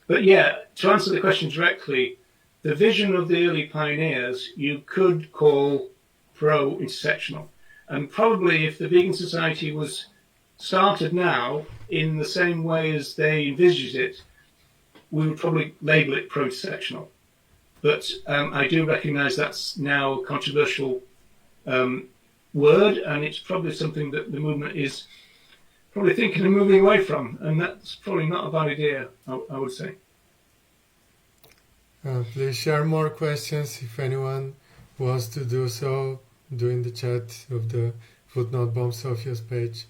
But yeah, to answer the question directly, the vision of the early pioneers you could call pro-intersectional. And probably if the vegan society was started now in the same way as they envisaged it, we would probably label it pro-intersectional. But I do recognise that's now a controversial word, and it's probably something that the movement is probably thinking of moving away from, and that's probably not a bad idea, I would say. Please share more questions if anyone wants to do so during the chat of the Footnote Bomb Sophia's page.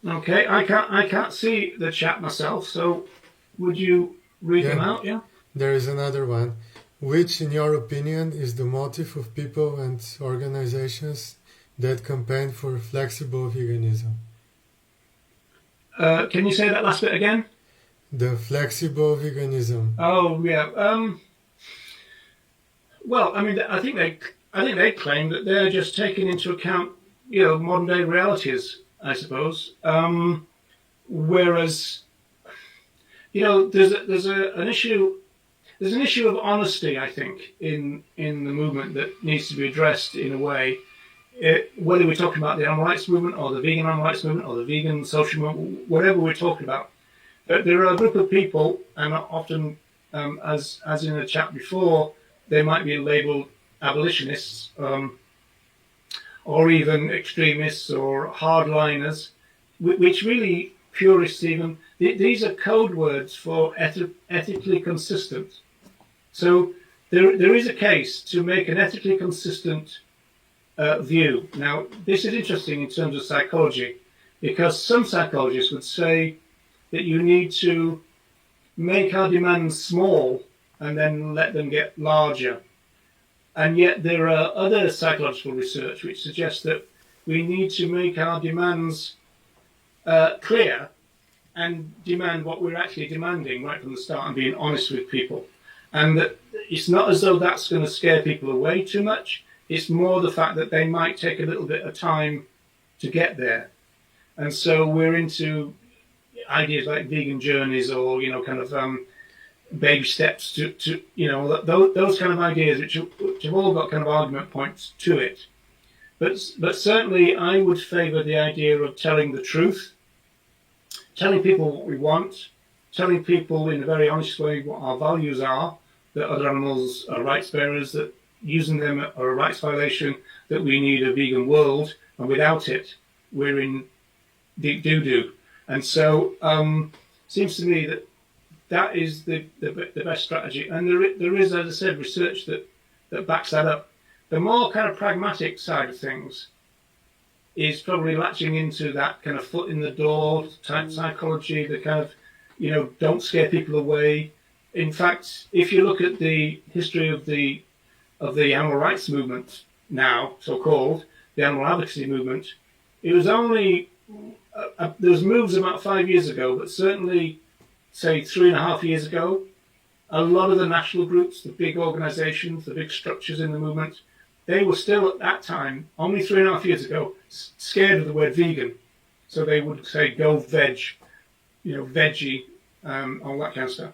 Okay, I can't see the chat myself, so would you read them out? Yeah. There is another one. Which, in your opinion, is the motive of people and organizations that campaign for flexible veganism? Can you say that last bit again? The flexible veganism. Oh yeah. Well, I mean, I think they claim that they're just taking into account, modern day realities, I suppose. Whereas, there's an issue. There's an issue of honesty, I think, in the movement that needs to be addressed in a way. Whether we're talking about the animal rights movement or the vegan animal rights movement or the vegan social movement, whatever we're talking about, there are a group of people, and often, as in the chat before, they might be labelled abolitionists, or even extremists or hardliners, which really, purists even, these are code words for ethically consistent. So there is a case to make an ethically consistent view. Now, this is interesting in terms of psychology, because some psychologists would say that you need to make our demands small and then let them get larger. And yet there are other psychological research which suggests that we need to make our demands clear and demand what we're actually demanding right from the start, and being honest with people. And that it's not as though that's going to scare people away too much. It's more the fact that they might take a little bit of time to get there. And so we're into ideas like vegan journeys, or baby steps to those kind of ideas which have all got kind of argument points to it. But certainly I would favour the idea of telling the truth, telling people what we want, telling people in a very honest way what our values are, that other animals are rights bearers, that using them are a rights violation, that we need a vegan world, and without it we're in deep doo-doo. And so seems to me that is the best strategy. And there is, as I said, research that backs that up. The more kind of pragmatic side of things is probably latching into that kind of foot in the door type psychology, the kind of, don't scare people away. In fact, if you look at the history of the animal rights movement now, so-called, the animal advocacy movement, it was only, there was moves about 5 years ago, but certainly, say 3.5 years ago, a lot of the national groups, the big organizations, the big structures in the movement, they were still at that time, only 3.5 years ago, scared of the word vegan. So they would say, go veg. veggie, all that kind of stuff,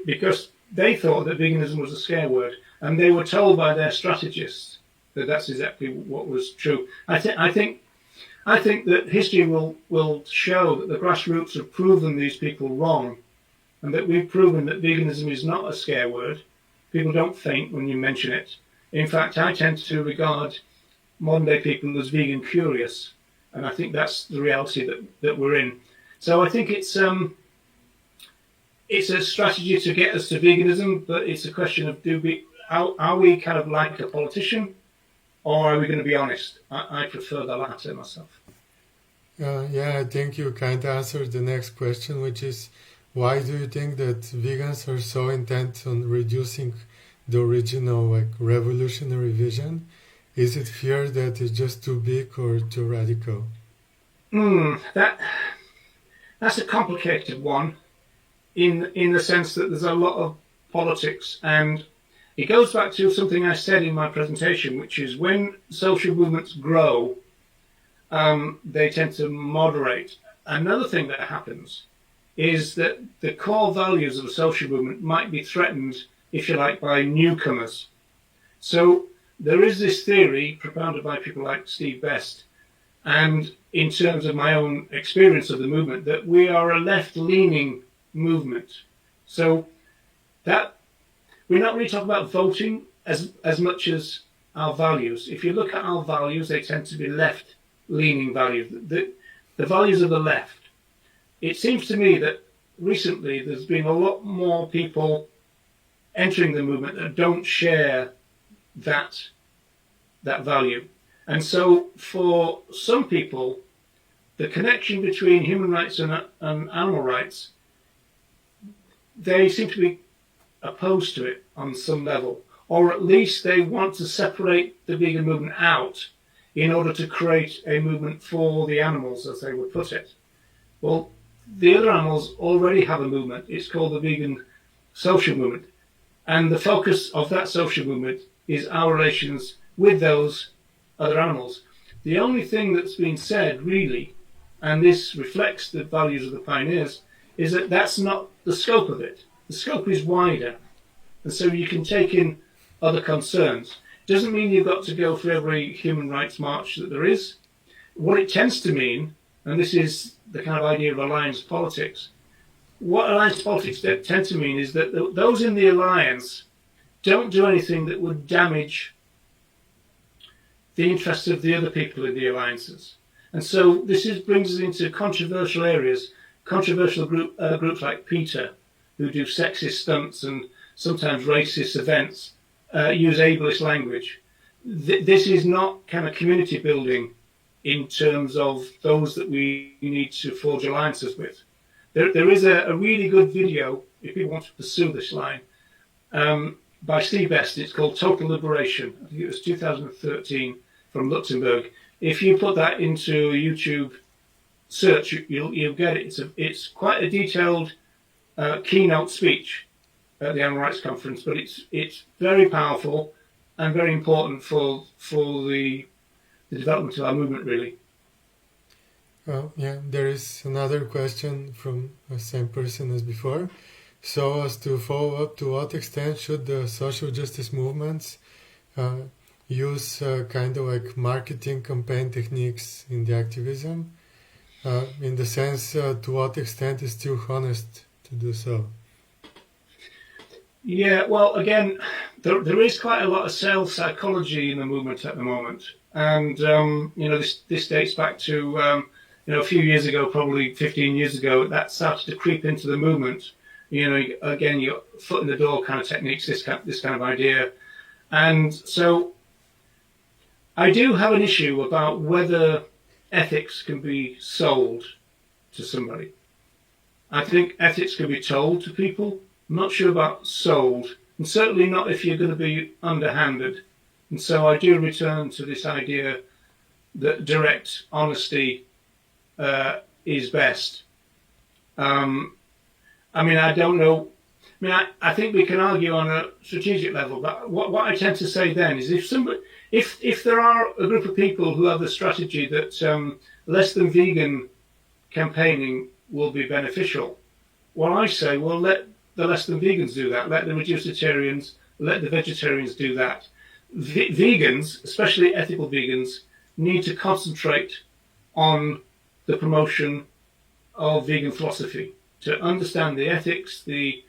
because they thought that veganism was a scare word, and they were told by their strategists that that's exactly what was true. I think that history will show that the grassroots have proven these people wrong, and that we've proven that veganism is not a scare word. People don't faint when you mention it. In fact, I tend to regard modern day people as vegan curious, and I think that's the reality that we're in. So I think it's a strategy to get us to veganism, but it's a question of are we kind of like a politician, or are we going to be honest? I prefer the latter myself. I think you kind of answered the next question, which is, why do you think that vegans are so intent on reducing the original revolutionary vision? Is it fear that it's just too big or too radical? That's a complicated one, in the sense that there's a lot of politics, and it goes back to something I said in my presentation, which is when social movements grow, they tend to moderate. Another thing that happens is that the core values of a social movement might be threatened, if you like, by newcomers. So there is this theory propounded by people like Steve Best, and in terms of my own experience of the movement, that we are a left-leaning movement. So that we're not really talking about voting as much as our values. If you look at our values, they tend to be left-leaning values, the values of the left. It seems to me that recently there's been a lot more people entering the movement that don't share that value. And so for some people, the connection between human rights and animal rights, they seem to be opposed to it on some level, or at least they want to separate the vegan movement out in order to create a movement for the animals, as they would put it. Well, the other animals already have a movement. It's called the vegan social movement. And the focus of that social movement is our relations with those other animals. The only thing that's been said, really, and this reflects the values of the pioneers, is that that's not the scope of it. The scope is wider. And so you can take in other concerns. Doesn't mean you've got to go for every human rights march that there is. What it tends to mean, and this is the kind of idea of alliance politics, what alliance politics tend to mean is that those in the alliance don't do anything that would damage the interests of the other people in the alliances. And so this brings us into controversial areas, controversial groups like PETA, who do sexist stunts and sometimes racist events, use ableist language. This is not kind of community building in terms of those that we need to forge alliances with. There is a really good video, if people want to pursue this line, by Steve Best. It's called Total Liberation. I think it was 2013 from Luxembourg. If you put that into a YouTube search, you'll get it. It's quite a detailed keynote speech at the Animal Rights Conference, but it's very powerful and very important for the development of our movement, really. There is another question from the same person as before. So as to follow up, to what extent should the social justice movements use kind of like marketing campaign techniques in the activism? In the sense, to what extent is still honest to do so? Yeah, well, again, there is quite a lot of sales psychology in the movement at the moment. And, this dates back to, a few years ago, probably 15 years ago, that started to creep into the movement. Again, your foot in the door kind of techniques, this kind of idea. And so I do have an issue about whether ethics can be sold to somebody. I think ethics can be told to people. I'm not sure about sold, and certainly not if you're going to be underhanded. And so I do return to this idea that direct honesty is best. I don't know. I think we can argue on a strategic level, but what I tend to say then is if there are a group of people who have the strategy that less than vegan campaigning will be beneficial. Well, I say, well, let the less than vegans do that. Let the reducitarians, let the vegetarians do that. Vegans, especially ethical vegans, need to concentrate on the promotion of vegan philosophy, to understand the ethics, the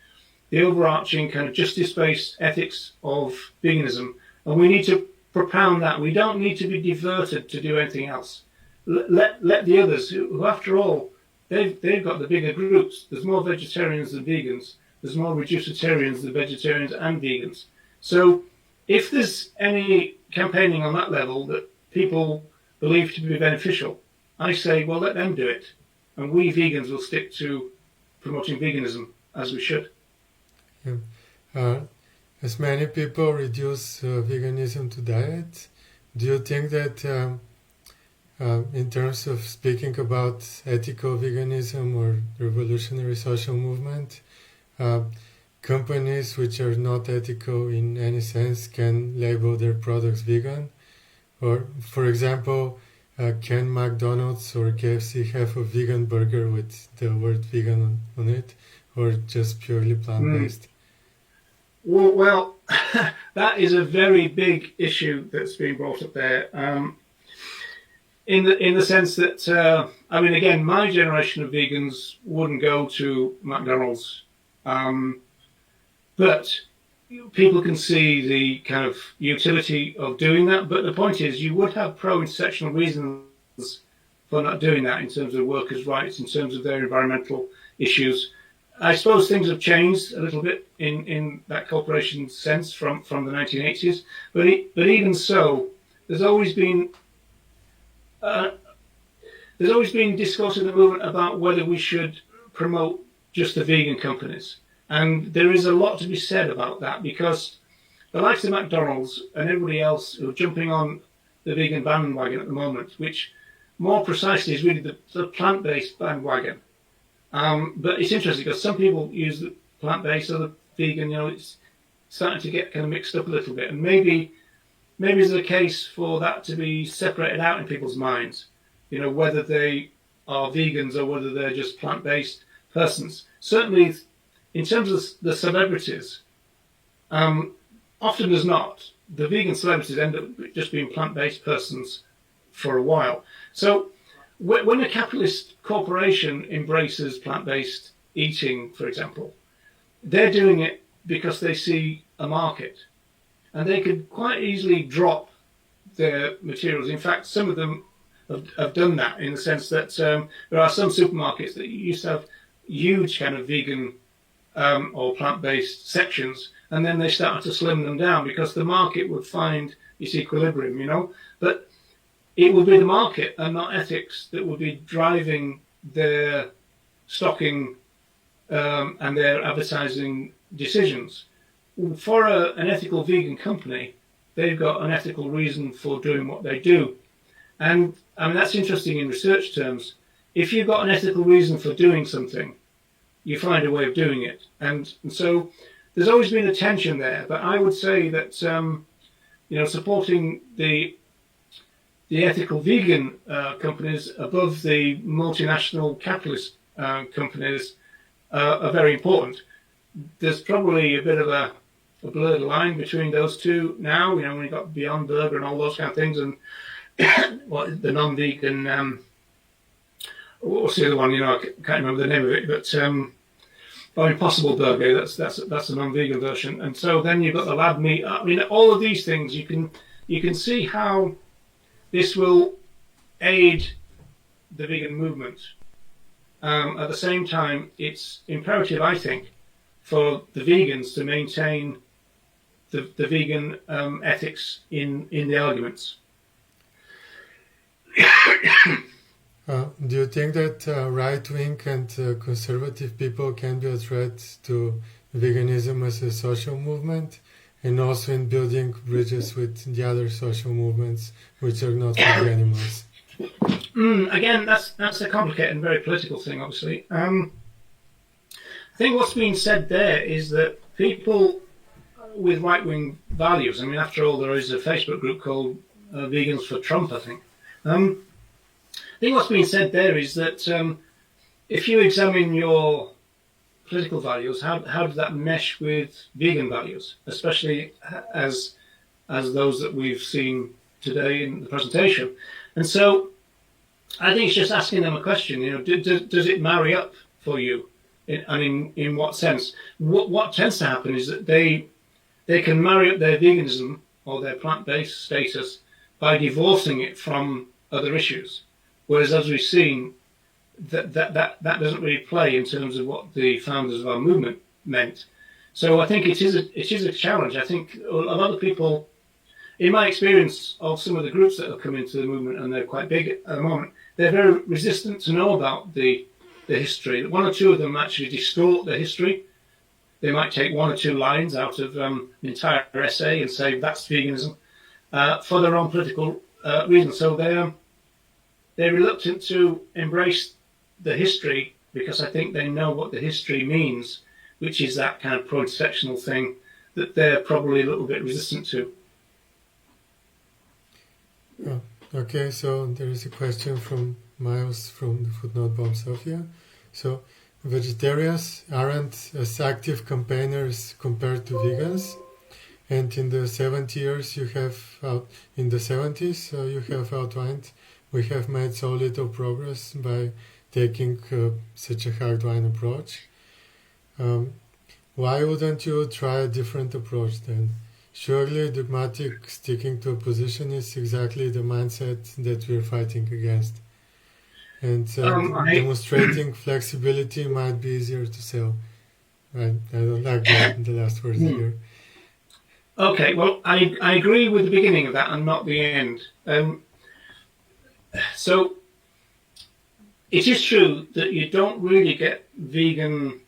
overarching kind of justice-based ethics of veganism. And we need to propound that. We don't need to be diverted to do anything else. Let the others, who after all, they've got the bigger groups. There's more vegetarians than vegans. There's more reducitarians than vegetarians and vegans. So if there's any campaigning on that level that people believe to be beneficial, I say, well, let them do it. And we vegans will stick to promoting veganism as we should. Yeah. As many people reduce veganism to diet, do you think that in terms of speaking about ethical veganism or revolutionary social movement, companies which are not ethical in any sense can label their products vegan? Or, for example, can McDonald's or KFC have a vegan burger with the word vegan on it, or just purely plant-based? Well, that is a very big issue that's been brought up there. In the sense that, I mean, again, my generation of vegans wouldn't go to McDonald's, but people can see the kind of utility of doing that. But the point is, you would have pro-intersectional reasons for not doing that in terms of workers' rights, in terms of their environmental issues. I suppose things have changed a little bit in that corporation sense from the 1980s, but even so, there's always been discourse in the movement about whether we should promote just the vegan companies, and there is a lot to be said about that, because the likes of McDonald's and everybody else who are jumping on the vegan bandwagon at the moment, which more precisely is really the plant-based bandwagon. But it's interesting because some people use the plant-based or the vegan, it's starting to get kind of mixed up a little bit. And maybe there's a case for that to be separated out in people's minds, whether they are vegans or whether they're just plant-based persons. Certainly, in terms of the celebrities, often as not, the vegan celebrities end up just being plant-based persons for a while. So when a capitalist corporation embraces plant-based eating, for example, they're doing it because they see a market. And they could quite easily drop their materials. In fact, some of them have done that, in the sense that there are some supermarkets that used to have huge kind of vegan or plant-based sections, and then they started to slim them down because the market would find its equilibrium, But it would be the market and not ethics that would be driving their stocking and their advertising decisions. For an ethical vegan company, they've got an ethical reason for doing what they do. And I mean, that's interesting in research terms. If you've got an ethical reason for doing something, you find a way of doing it. And so there's always been a tension there. But I would say that, supporting the ethical vegan companies above the multinational capitalist companies are very important. There's probably a bit of a blurred line between those two now. When you've got Beyond Burger and all those kind of things, and the non-vegan, what's the other one? I can't remember the name of it, but Impossible Burger. That's a non-vegan version. And so then you've got the lab meat. I mean, all of these things you can see how this will aid the vegan movement. At the same time, it's imperative, I think, for the vegans to maintain the vegan ethics in the arguments. Do you think that right-wing and conservative people can be a threat to veganism as a social movement, and also in building bridges with the other social movements which are not for the animals? Again, that's a complicated and very political thing, obviously. I think what's being said there is that people with right-wing values, I mean, after all, there is a Facebook group called Vegans for Trump, I think. I think what's being said there is that if you examine your political values, how does that mesh with vegan values, especially as those that we've seen today in the presentation? And so I think it's just asking them a question, you know, does it marry up for you? In what sense? What tends to happen is that they can marry up their veganism or their plant-based status by divorcing it from other issues. Whereas, as we've seen, that doesn't really play in terms of what the founders of our movement meant. So I think it is a challenge. I think a lot of people, in my experience of some of the groups that have come into the movement, and they're quite big at the moment, they're very resistant to know about the history. One or two of them actually distort the history. They might take one or two lines out of an entire essay and say that's veganism for their own political reasons. So they're reluctant to embrace the history because I think they know what the history means, which is that kind of pro-intersectional thing that they're probably a little bit resistant to. Oh, okay, so there is a question from Miles from the Footnote Bomb Sofia. So vegetarians aren't as active campaigners compared to vegans, and in the 70 years you have in the 70s you have outlined we have made so little progress by taking such a hardline approach. Why wouldn't you try a different approach then? Surely dogmatic sticking to a position is exactly the mindset that we're fighting against. And demonstrating flexibility might be easier to sell. I don't like the last words here. Okay, well, I agree with the beginning of that and not the end. So it is true that you don't really get vegetarian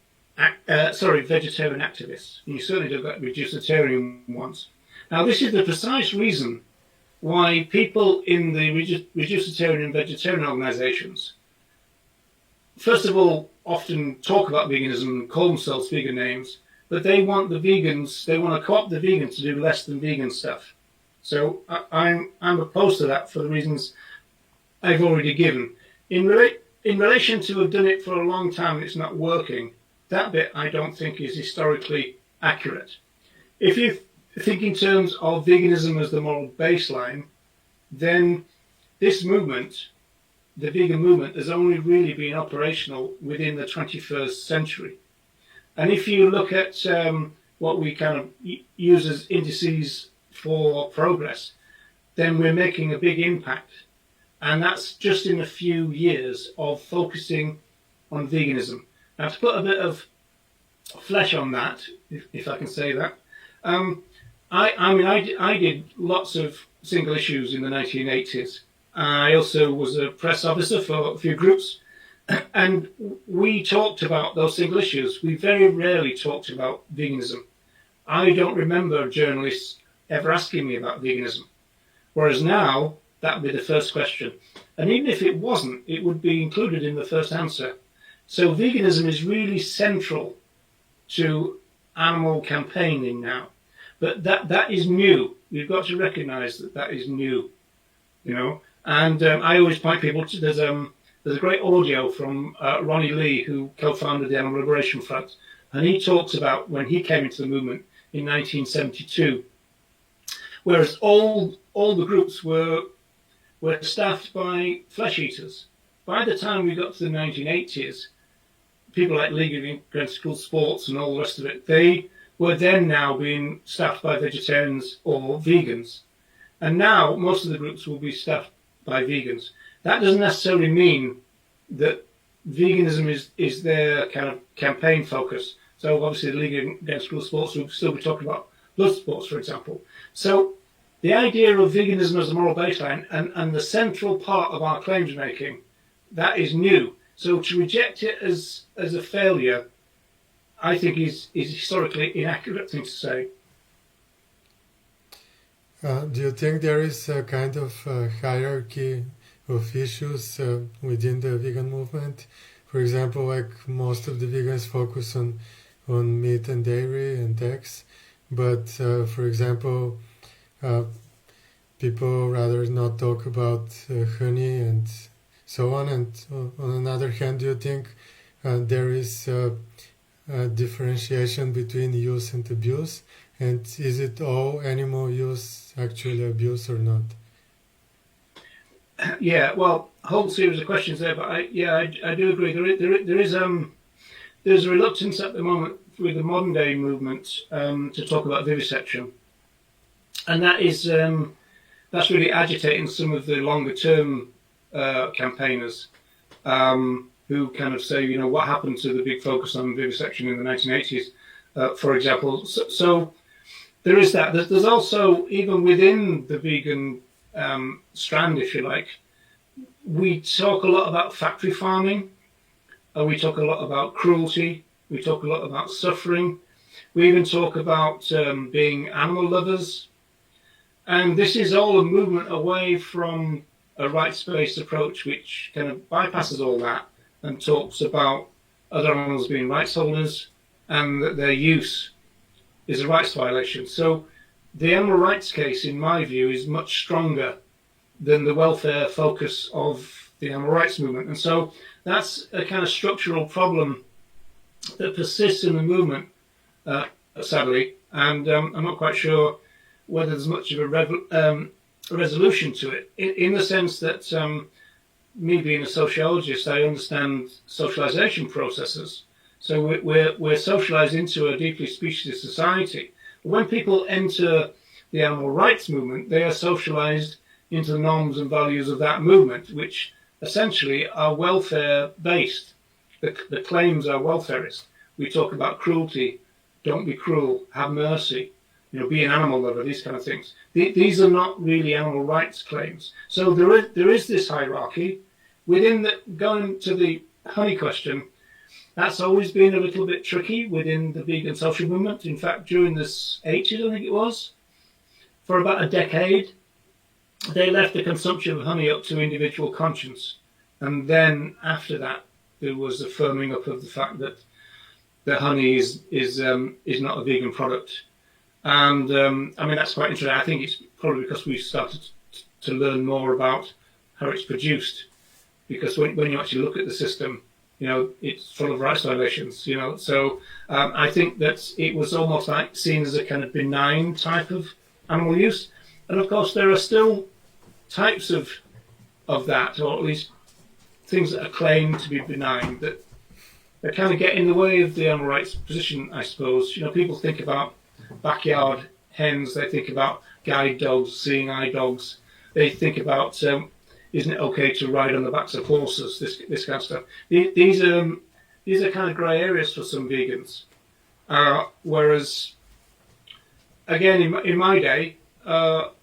activists. You certainly don't get reducitarian ones. Now, this is the precise reason why people in the reducitarian and vegetarian organizations, first of all, often talk about veganism and call themselves vegan names, but they want the vegans, they want to co-opt the vegans to do less than vegan stuff. So I'm opposed to that for the reasons I've already given. In relation to have done it for a long time and it's not working, that bit I don't think is historically accurate. If you think in terms of veganism as the moral baseline, then this movement, the vegan movement, has only really been operational within the 21st century. And if you look at what we kind of use as indices for progress, then we're making a big impact. And that's just in a few years of focusing on veganism. Now, to put a bit of flesh on that, if I can say that, I did lots of single issues in the 1980s. I also was a press officer for a few groups, and we talked about those single issues. We very rarely talked about veganism. I don't remember journalists ever asking me about veganism, whereas now that would be the first question. And even if it wasn't, it would be included in the first answer. So veganism is really central to animal campaigning now. But that is new. We've got to recognize that is new, you know. And I always point people to, there's a great audio from Ronnie Lee, who co-founded the Animal Liberation Front. And he talks about when he came into the movement in 1972, whereas all the groups were staffed by flesh eaters. By the time we got to the 1980s, people like League Against Cruel Sports and all the rest of it, they were then now being staffed by vegetarians or vegans. And now most of the groups will be staffed by vegans. That doesn't necessarily mean that veganism is their kind of campaign focus. So obviously the League Against Cruel Sports will still be talking about blood sports, for example. So the idea of veganism as a moral baseline and the central part of our claims making, that is new. So to reject it as a failure, I think is historically inaccurate thing to say. Do you think there is a kind of hierarchy of issues within the vegan movement? For example, like most of the vegans focus on meat and dairy and eggs, but for example, people rather not talk about honey and so on. And on another hand, do you think there is differentiation between use and abuse? And is it all animal use actually abuse or not? Yeah, well, a whole series of questions there, but I do agree. There's a reluctance at the moment with the modern day movement to talk about vivisection, and that's really agitating some of the longer term campaigners who kind of say, what happened to the big focus on vivisection in the 1980s, for example. So there is that. There's also, even within the vegan strand, if you like, we talk a lot about factory farming, we talk a lot about cruelty, we talk a lot about suffering, we even talk about being animal lovers, and this is all a movement away from a rights-based approach which kind of bypasses all that and talks about other animals being rights holders and that their use is a rights violation. So the animal rights case, in my view, is much stronger than the welfare focus of the animal rights movement. And so that's a kind of structural problem that persists in the movement, sadly, and I'm not quite sure whether there's much of a resolution to it, in the sense that me being a sociologist, I understand socialization processes. So we're socialized into a deeply speciesist society. When people enter the animal rights movement, they are socialized into the norms and values of that movement, which essentially are welfare-based. The claims are welfarist. We talk about cruelty, don't be cruel, have mercy, be an animal lover, these kind of things. These are not really animal rights claims. So there is this hierarchy. Within going to the honey question, that's always been a little bit tricky within the vegan social movement. In fact, during the 80s, I think it was, for about a decade, they left the consumption of honey up to individual conscience. And then after that, there was a firming up of the fact that the honey is not a vegan product. And that's quite interesting. I think it's probably because we started to learn more about how it's produced. Because when you actually look at the system, it's full of rights violations, So I think that it was almost like seen as a kind of benign type of animal use. And of course, there are still types of that, or at least things that are claimed to be benign, that kind of get in the way of the animal rights position, I suppose. People think about backyard hens, they think about guide dogs, seeing eye dogs, they think about isn't it okay to ride on the backs of horses, this kind of stuff. These are kind of grey areas for some vegans. Whereas, again, in my day,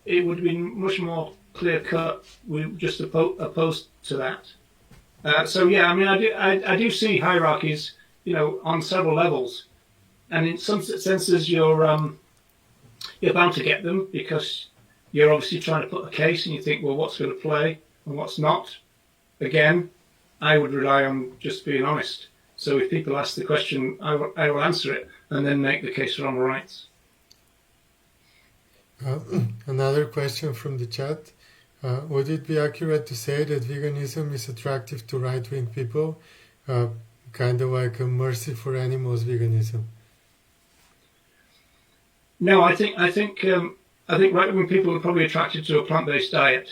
it would have been much more clear cut. We just opposed to that. So yeah, I do see hierarchies, on several levels, and in some senses you're bound to get them because you're obviously trying to put a case, and you think, well, what's going to play and what's not. Again, I would rely on just being honest. So if people ask the question, I will answer it and then make the case for animal rights. Another question from the chat. Would it be accurate to say that veganism is attractive to right-wing people, kind of like a mercy for animals veganism? No, I think right-wing people are probably attracted to a plant-based diet,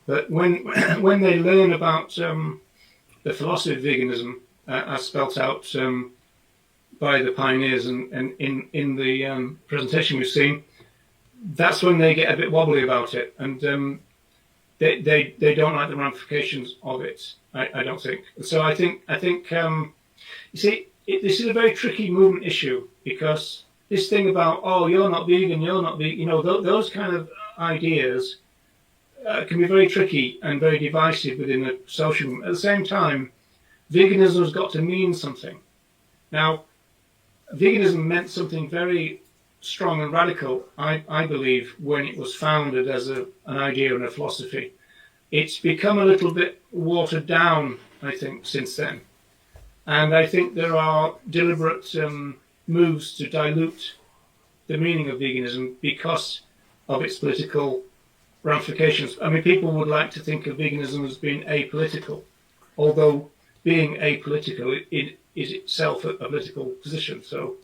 but when they learn about the philosophy of veganism as spelt out by the pioneers and in the presentation we've seen, that's when they get a bit wobbly about it, and they don't like the ramifications of it. I don't think. So I think you see, this is a very tricky movement issue, because this thing about, oh, you're not vegan, those kind of ideas can be very tricky and very divisive within the social movement. At the same time, veganism has got to mean something. Now, veganism meant something very strong and radical, I believe, when it was founded as an idea and a philosophy. It's become a little bit watered down, I think, since then. And I think there are deliberate moves to dilute the meaning of veganism because of its political ramifications. I mean, people would like to think of veganism as being apolitical, although being apolitical it is itself a political position. So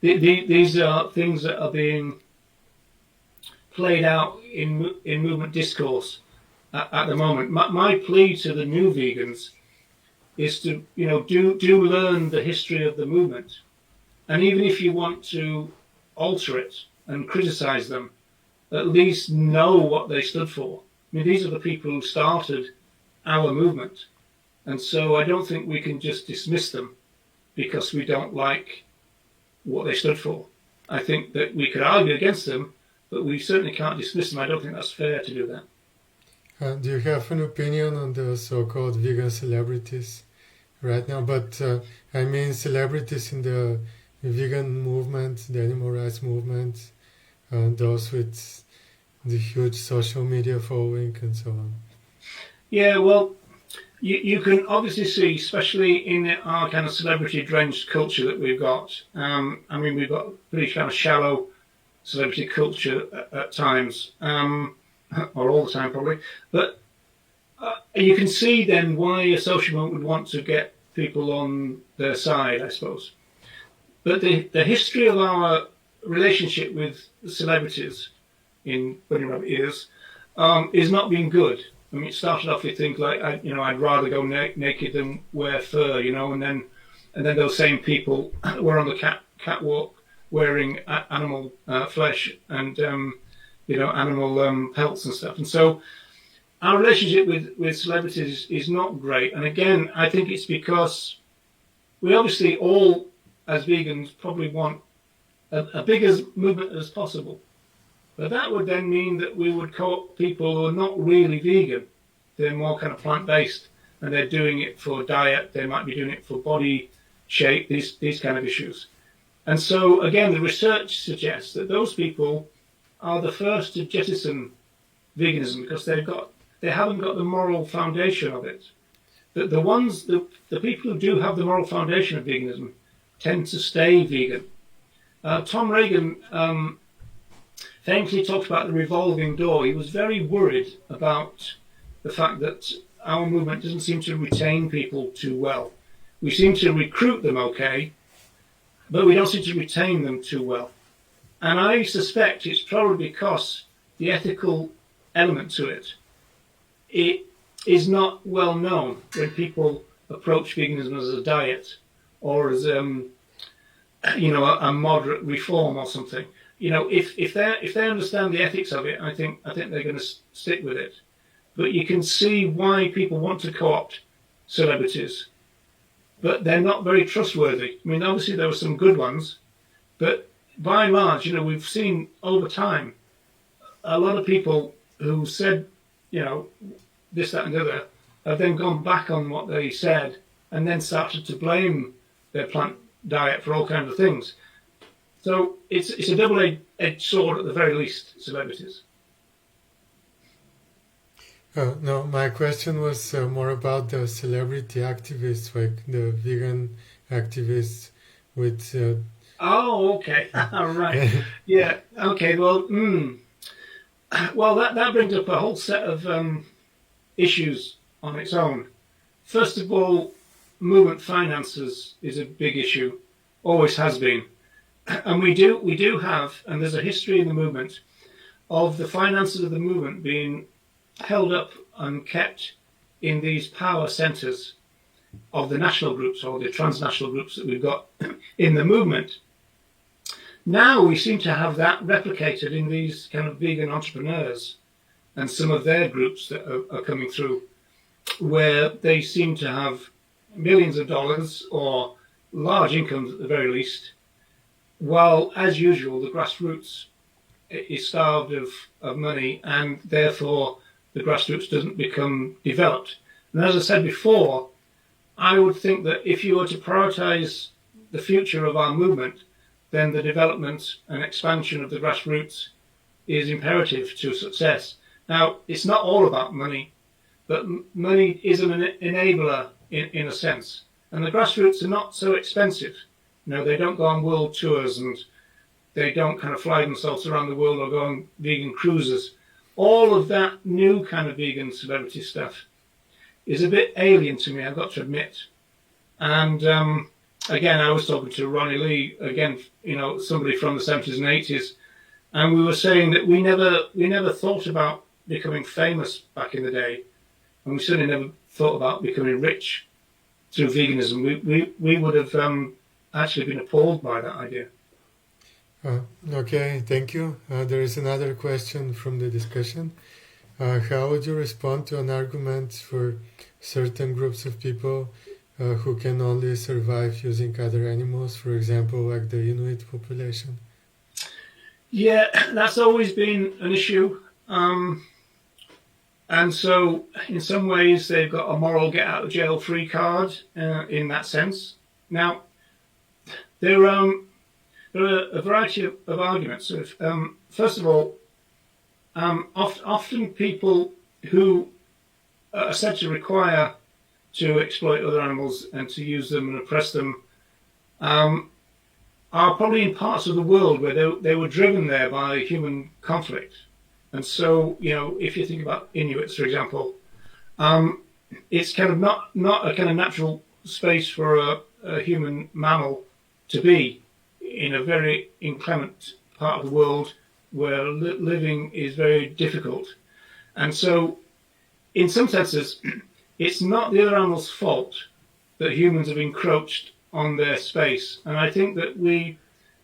these are things that are being played out in movement discourse at the moment. My plea to the new vegans is to, do learn the history of the movement, and even if you want to alter it and criticize them, at least know what they stood for. I mean, these are the people who started our movement, and so I don't think we can just dismiss them because we don't like what they stood for. I think that we could argue against them, but we certainly can't dismiss them. I don't think that's fair to do that. Do you have an opinion on the so-called vegan celebrities right now? But I mean celebrities in the vegan movement, the animal rights movement, those with the huge social media following and so on. Yeah, well, you can obviously see, especially in our kind of celebrity-drenched culture that we've got. I mean, we've got pretty kind of shallow celebrity culture at times, or all the time probably. But you can see then why a social movement would want to get people on their side, I suppose. But the history of our relationship with celebrities in running years is not being good. I mean, it started off with things like, I'd rather go naked than wear fur, and then those same people were on the catwalk wearing animal flesh and animal pelts and stuff. And so our relationship with celebrities is not great. And again, I think it's because we obviously all, as vegans, probably want a big as movement as possible. But that would then mean that we would co-opt people who are not really vegan. They're more kind of plant-based, and they're doing it for diet. They might be doing it for body shape, these kind of issues. And so, again, the research suggests that those people are the first to jettison veganism because they haven't got the moral foundation of it. The people who do have the moral foundation of veganism tend to stay vegan. Tom Reagan famously talked about the revolving door. He was very worried about the fact that our movement doesn't seem to retain people too well. We seem to recruit them okay, but we don't seem to retain them too well. And I suspect it's probably because the ethical element to it is not well known when people approach veganism as a diet or as a moderate reform or something. If they understand the ethics of it, I think they're going to stick with it. But you can see why people want to co-opt celebrities, but they're not very trustworthy. I mean, obviously there were some good ones, but by and large, we've seen over time a lot of people who said, this, that, and the other, have then gone back on what they said and then started to blame their plant diet for all kinds of things. So it's a double-edged sword at the very least, celebrities. No, my question was more about the celebrity activists, like the vegan activists with... Oh, okay. Right. Yeah, okay. Well, well, that brings up a whole set of issues on its own. First of all, movement finances is a big issue, always has been. And we do have, and there's a history in the movement, of the finances of the movement being held up and kept in these power centres of the national groups or the transnational groups that we've got in the movement. Now we seem to have that replicated in these kind of vegan entrepreneurs and some of their groups that are coming through, where they seem to have millions of dollars or large incomes at the very least, while, as usual, the grassroots is starved of money, and therefore the grassroots doesn't become developed. And as I said before, I would think that if you were to prioritise the future of our movement, then the development and expansion of the grassroots is imperative to success. Now, it's not all about money, but money is an enabler in a sense. And the grassroots are not so expensive. They don't go on world tours and they don't kind of fly themselves around the world or go on vegan cruises. all of that new kind of vegan celebrity stuff is a bit alien to me, I've got to admit. And again, I was talking to Ronnie Lee, again, somebody from the 70s and 80s, and we were saying that we never thought about becoming famous back in the day, and we certainly never thought about becoming rich through veganism. We would have actually been appalled by that idea. Okay, thank you. There is another question from the discussion. How would you respond to an argument for certain groups of people who can only survive using other animals, for example, like the Inuit population? Yeah, that's always been an issue. And so in some ways they've got a moral get out of jail free card in that sense. Now, there are a variety of arguments. First of all, often people who are said to require to exploit other animals and to use them and oppress them are probably in parts of the world where they were driven there by human conflict. And so, if you think about Inuits, for example, it's kind of not a kind of natural space for a human mammal to be in a very inclement part of the world where living is very difficult. And so, in some senses, it's not the other animals' fault that humans have encroached on their space. And I think that we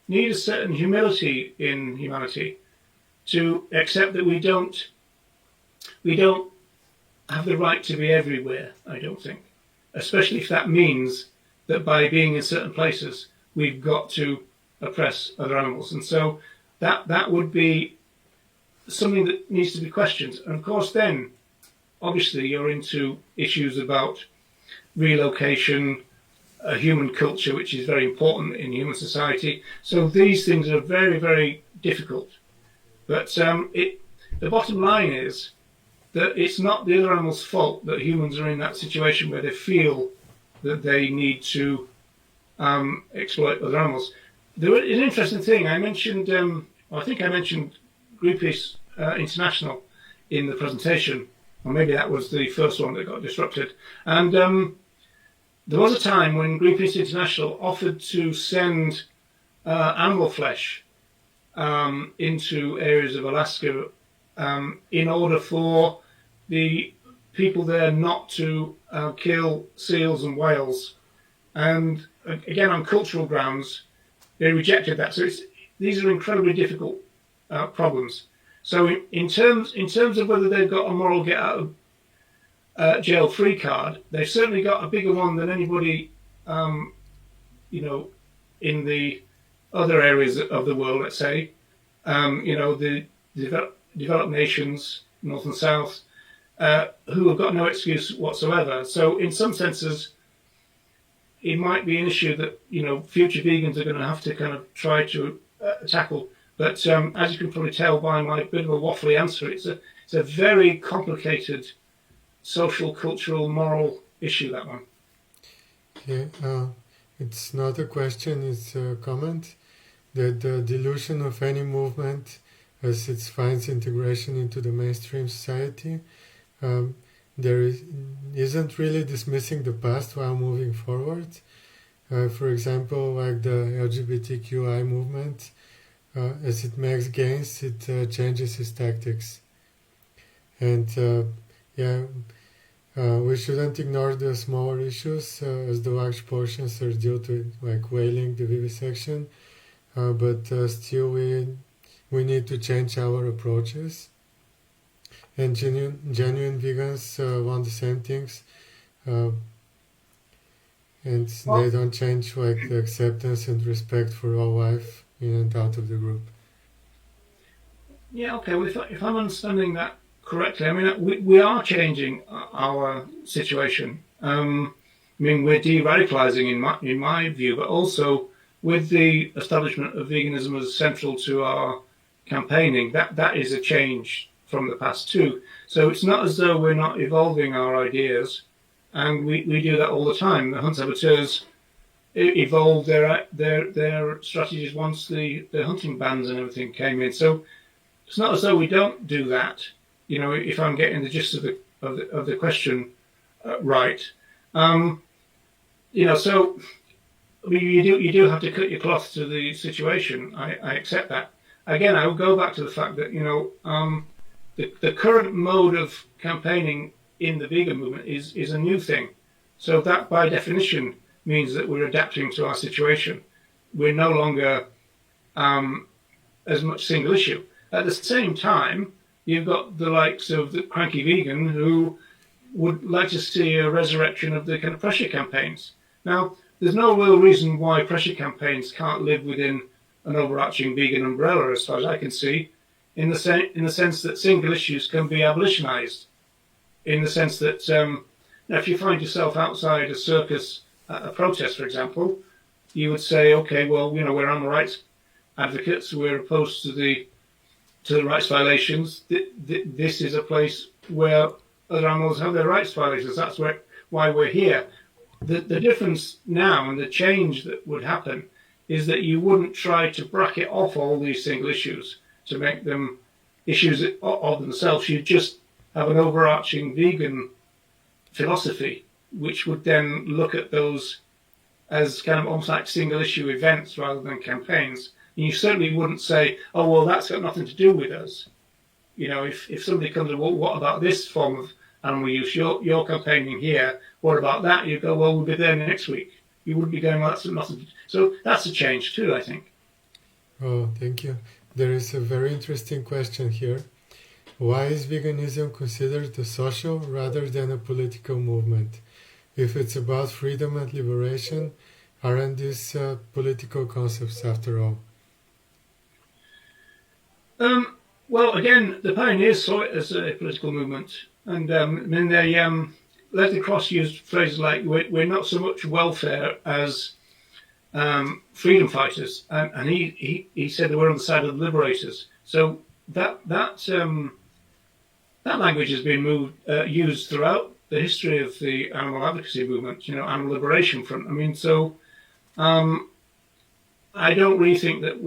need a certain humility in humanity to accept that we don't have the right to be everywhere, I don't think. Especially if that means that by being in certain places, we've got to oppress other animals. And so that would be something that needs to be questioned. And of course then, obviously, you're into issues about relocation, human culture, which is very important in human society. So these things are very, very difficult. But the bottom line is that it's not the other animal's fault that humans are in that situation where they feel that they need to exploit other animals. There was an interesting thing. I mentioned, I think I mentioned Greenpeace International in the presentation, or maybe that was the first one that got disrupted. And there was a time when Greenpeace International offered to send animal flesh into areas of Alaska in order for the people there not to kill seals and whales. And again, on cultural grounds, they rejected that. So these are incredibly difficult problems. So in terms of whether they've got a moral get out of jail free card, they've certainly got a bigger one than anybody, in the other areas of the world, let's say, the developed nations, North and South, who have got no excuse whatsoever. So in some senses, it might be an issue that, future vegans are going to have to kind of try to tackle. But as you can probably tell by my bit of a waffly answer, it's a very complicated social, cultural, moral issue, that one. Okay, it's not a question, it's a comment that the dilution of any movement as it finds integration into the mainstream society, isn't really dismissing the past while moving forward. For example, like the LGBTQI movement, as it makes gains, it changes its tactics. And we shouldn't ignore the smaller issues, as the large portions are due to like whaling, the vivisection, but still we need to change our approaches. And genuine vegans want the same things, and they don't change like the acceptance and respect for all life in and out of the group. Yeah, okay. Well, if I'm understanding that correctly, I mean, we are changing our situation. We're de-radicalizing in my view, but also with the establishment of veganism as central to our campaigning, that is a change from the past too. So it's not as though we're not evolving our ideas, and we do that all the time. The hunt saboteurs evolved their strategies once the hunting bans and everything came in. So it's not as though we don't do that. if I'm getting the gist of the question right. So I mean, you do have to cut your cloth to the situation. I accept that. Again, I will go back to the fact that the current mode of campaigning in the vegan movement is a new thing. So that, by definition, means that we're adapting to our situation. We're no longer as much single issue. At the same time, you've got the likes of the cranky vegan who would like to see a resurrection of the kind of pressure campaigns. Now, there's no real reason why pressure campaigns can't live within an overarching vegan umbrella, as far as I can see, in the sense that single issues can be abolitionized, in the sense that if you find yourself outside a circus at a protest, for example, you would say, okay, well, we're animal rights advocates, we're opposed to the rights violations. This is a place where other animals have their rights violations. That's why we're here. The difference now and the change that would happen is that you wouldn't try to bracket off all these single issues to make them issues of themselves. You'd just have an overarching vegan philosophy, which would then look at those as kind of almost like single issue events rather than campaigns. And you certainly wouldn't say, oh, well, that's got nothing to do with us. If somebody comes and, well, what about this form of animal use? You're campaigning here. What about that? You go, well, we'll be there next week. You wouldn't be going, well, that's nothing. So that's a change too, I think. Oh, thank you. There is a very interesting question here. Why is veganism considered a social rather than a political movement? If it's about freedom and liberation, aren't these political concepts after all? Well, again, the pioneers saw it as a political movement, and they let the cross use phrases like "we're not so much welfare as freedom fighters," and he said that we're on the side of the liberators. So that language has been used throughout the history of the animal advocacy movement. Animal liberation front. I mean, so I don't really think that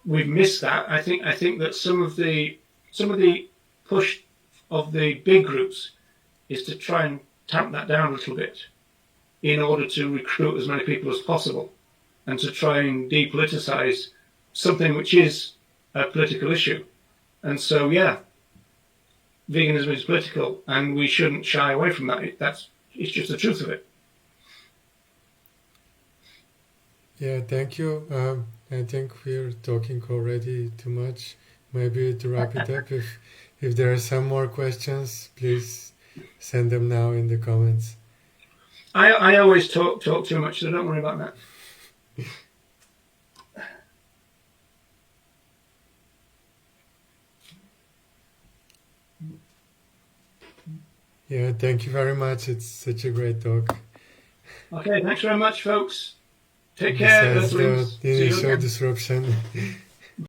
we've missed that. I think that some of the push of the big groups is to try and tamp that down a little bit in order to recruit as many people as possible and to try and depoliticize something which is a political issue. And so, yeah, veganism is political and we shouldn't shy away from that. It's just the truth of it. Yeah, thank you. I think we're talking already too much. Maybe to wrap it up, if there are some more questions, please send them now in the comments. I always talk too much, so don't worry about that. Yeah, thank you very much. It's such a great talk. Okay, thanks very much, folks. Take care. Besides the initial disruption.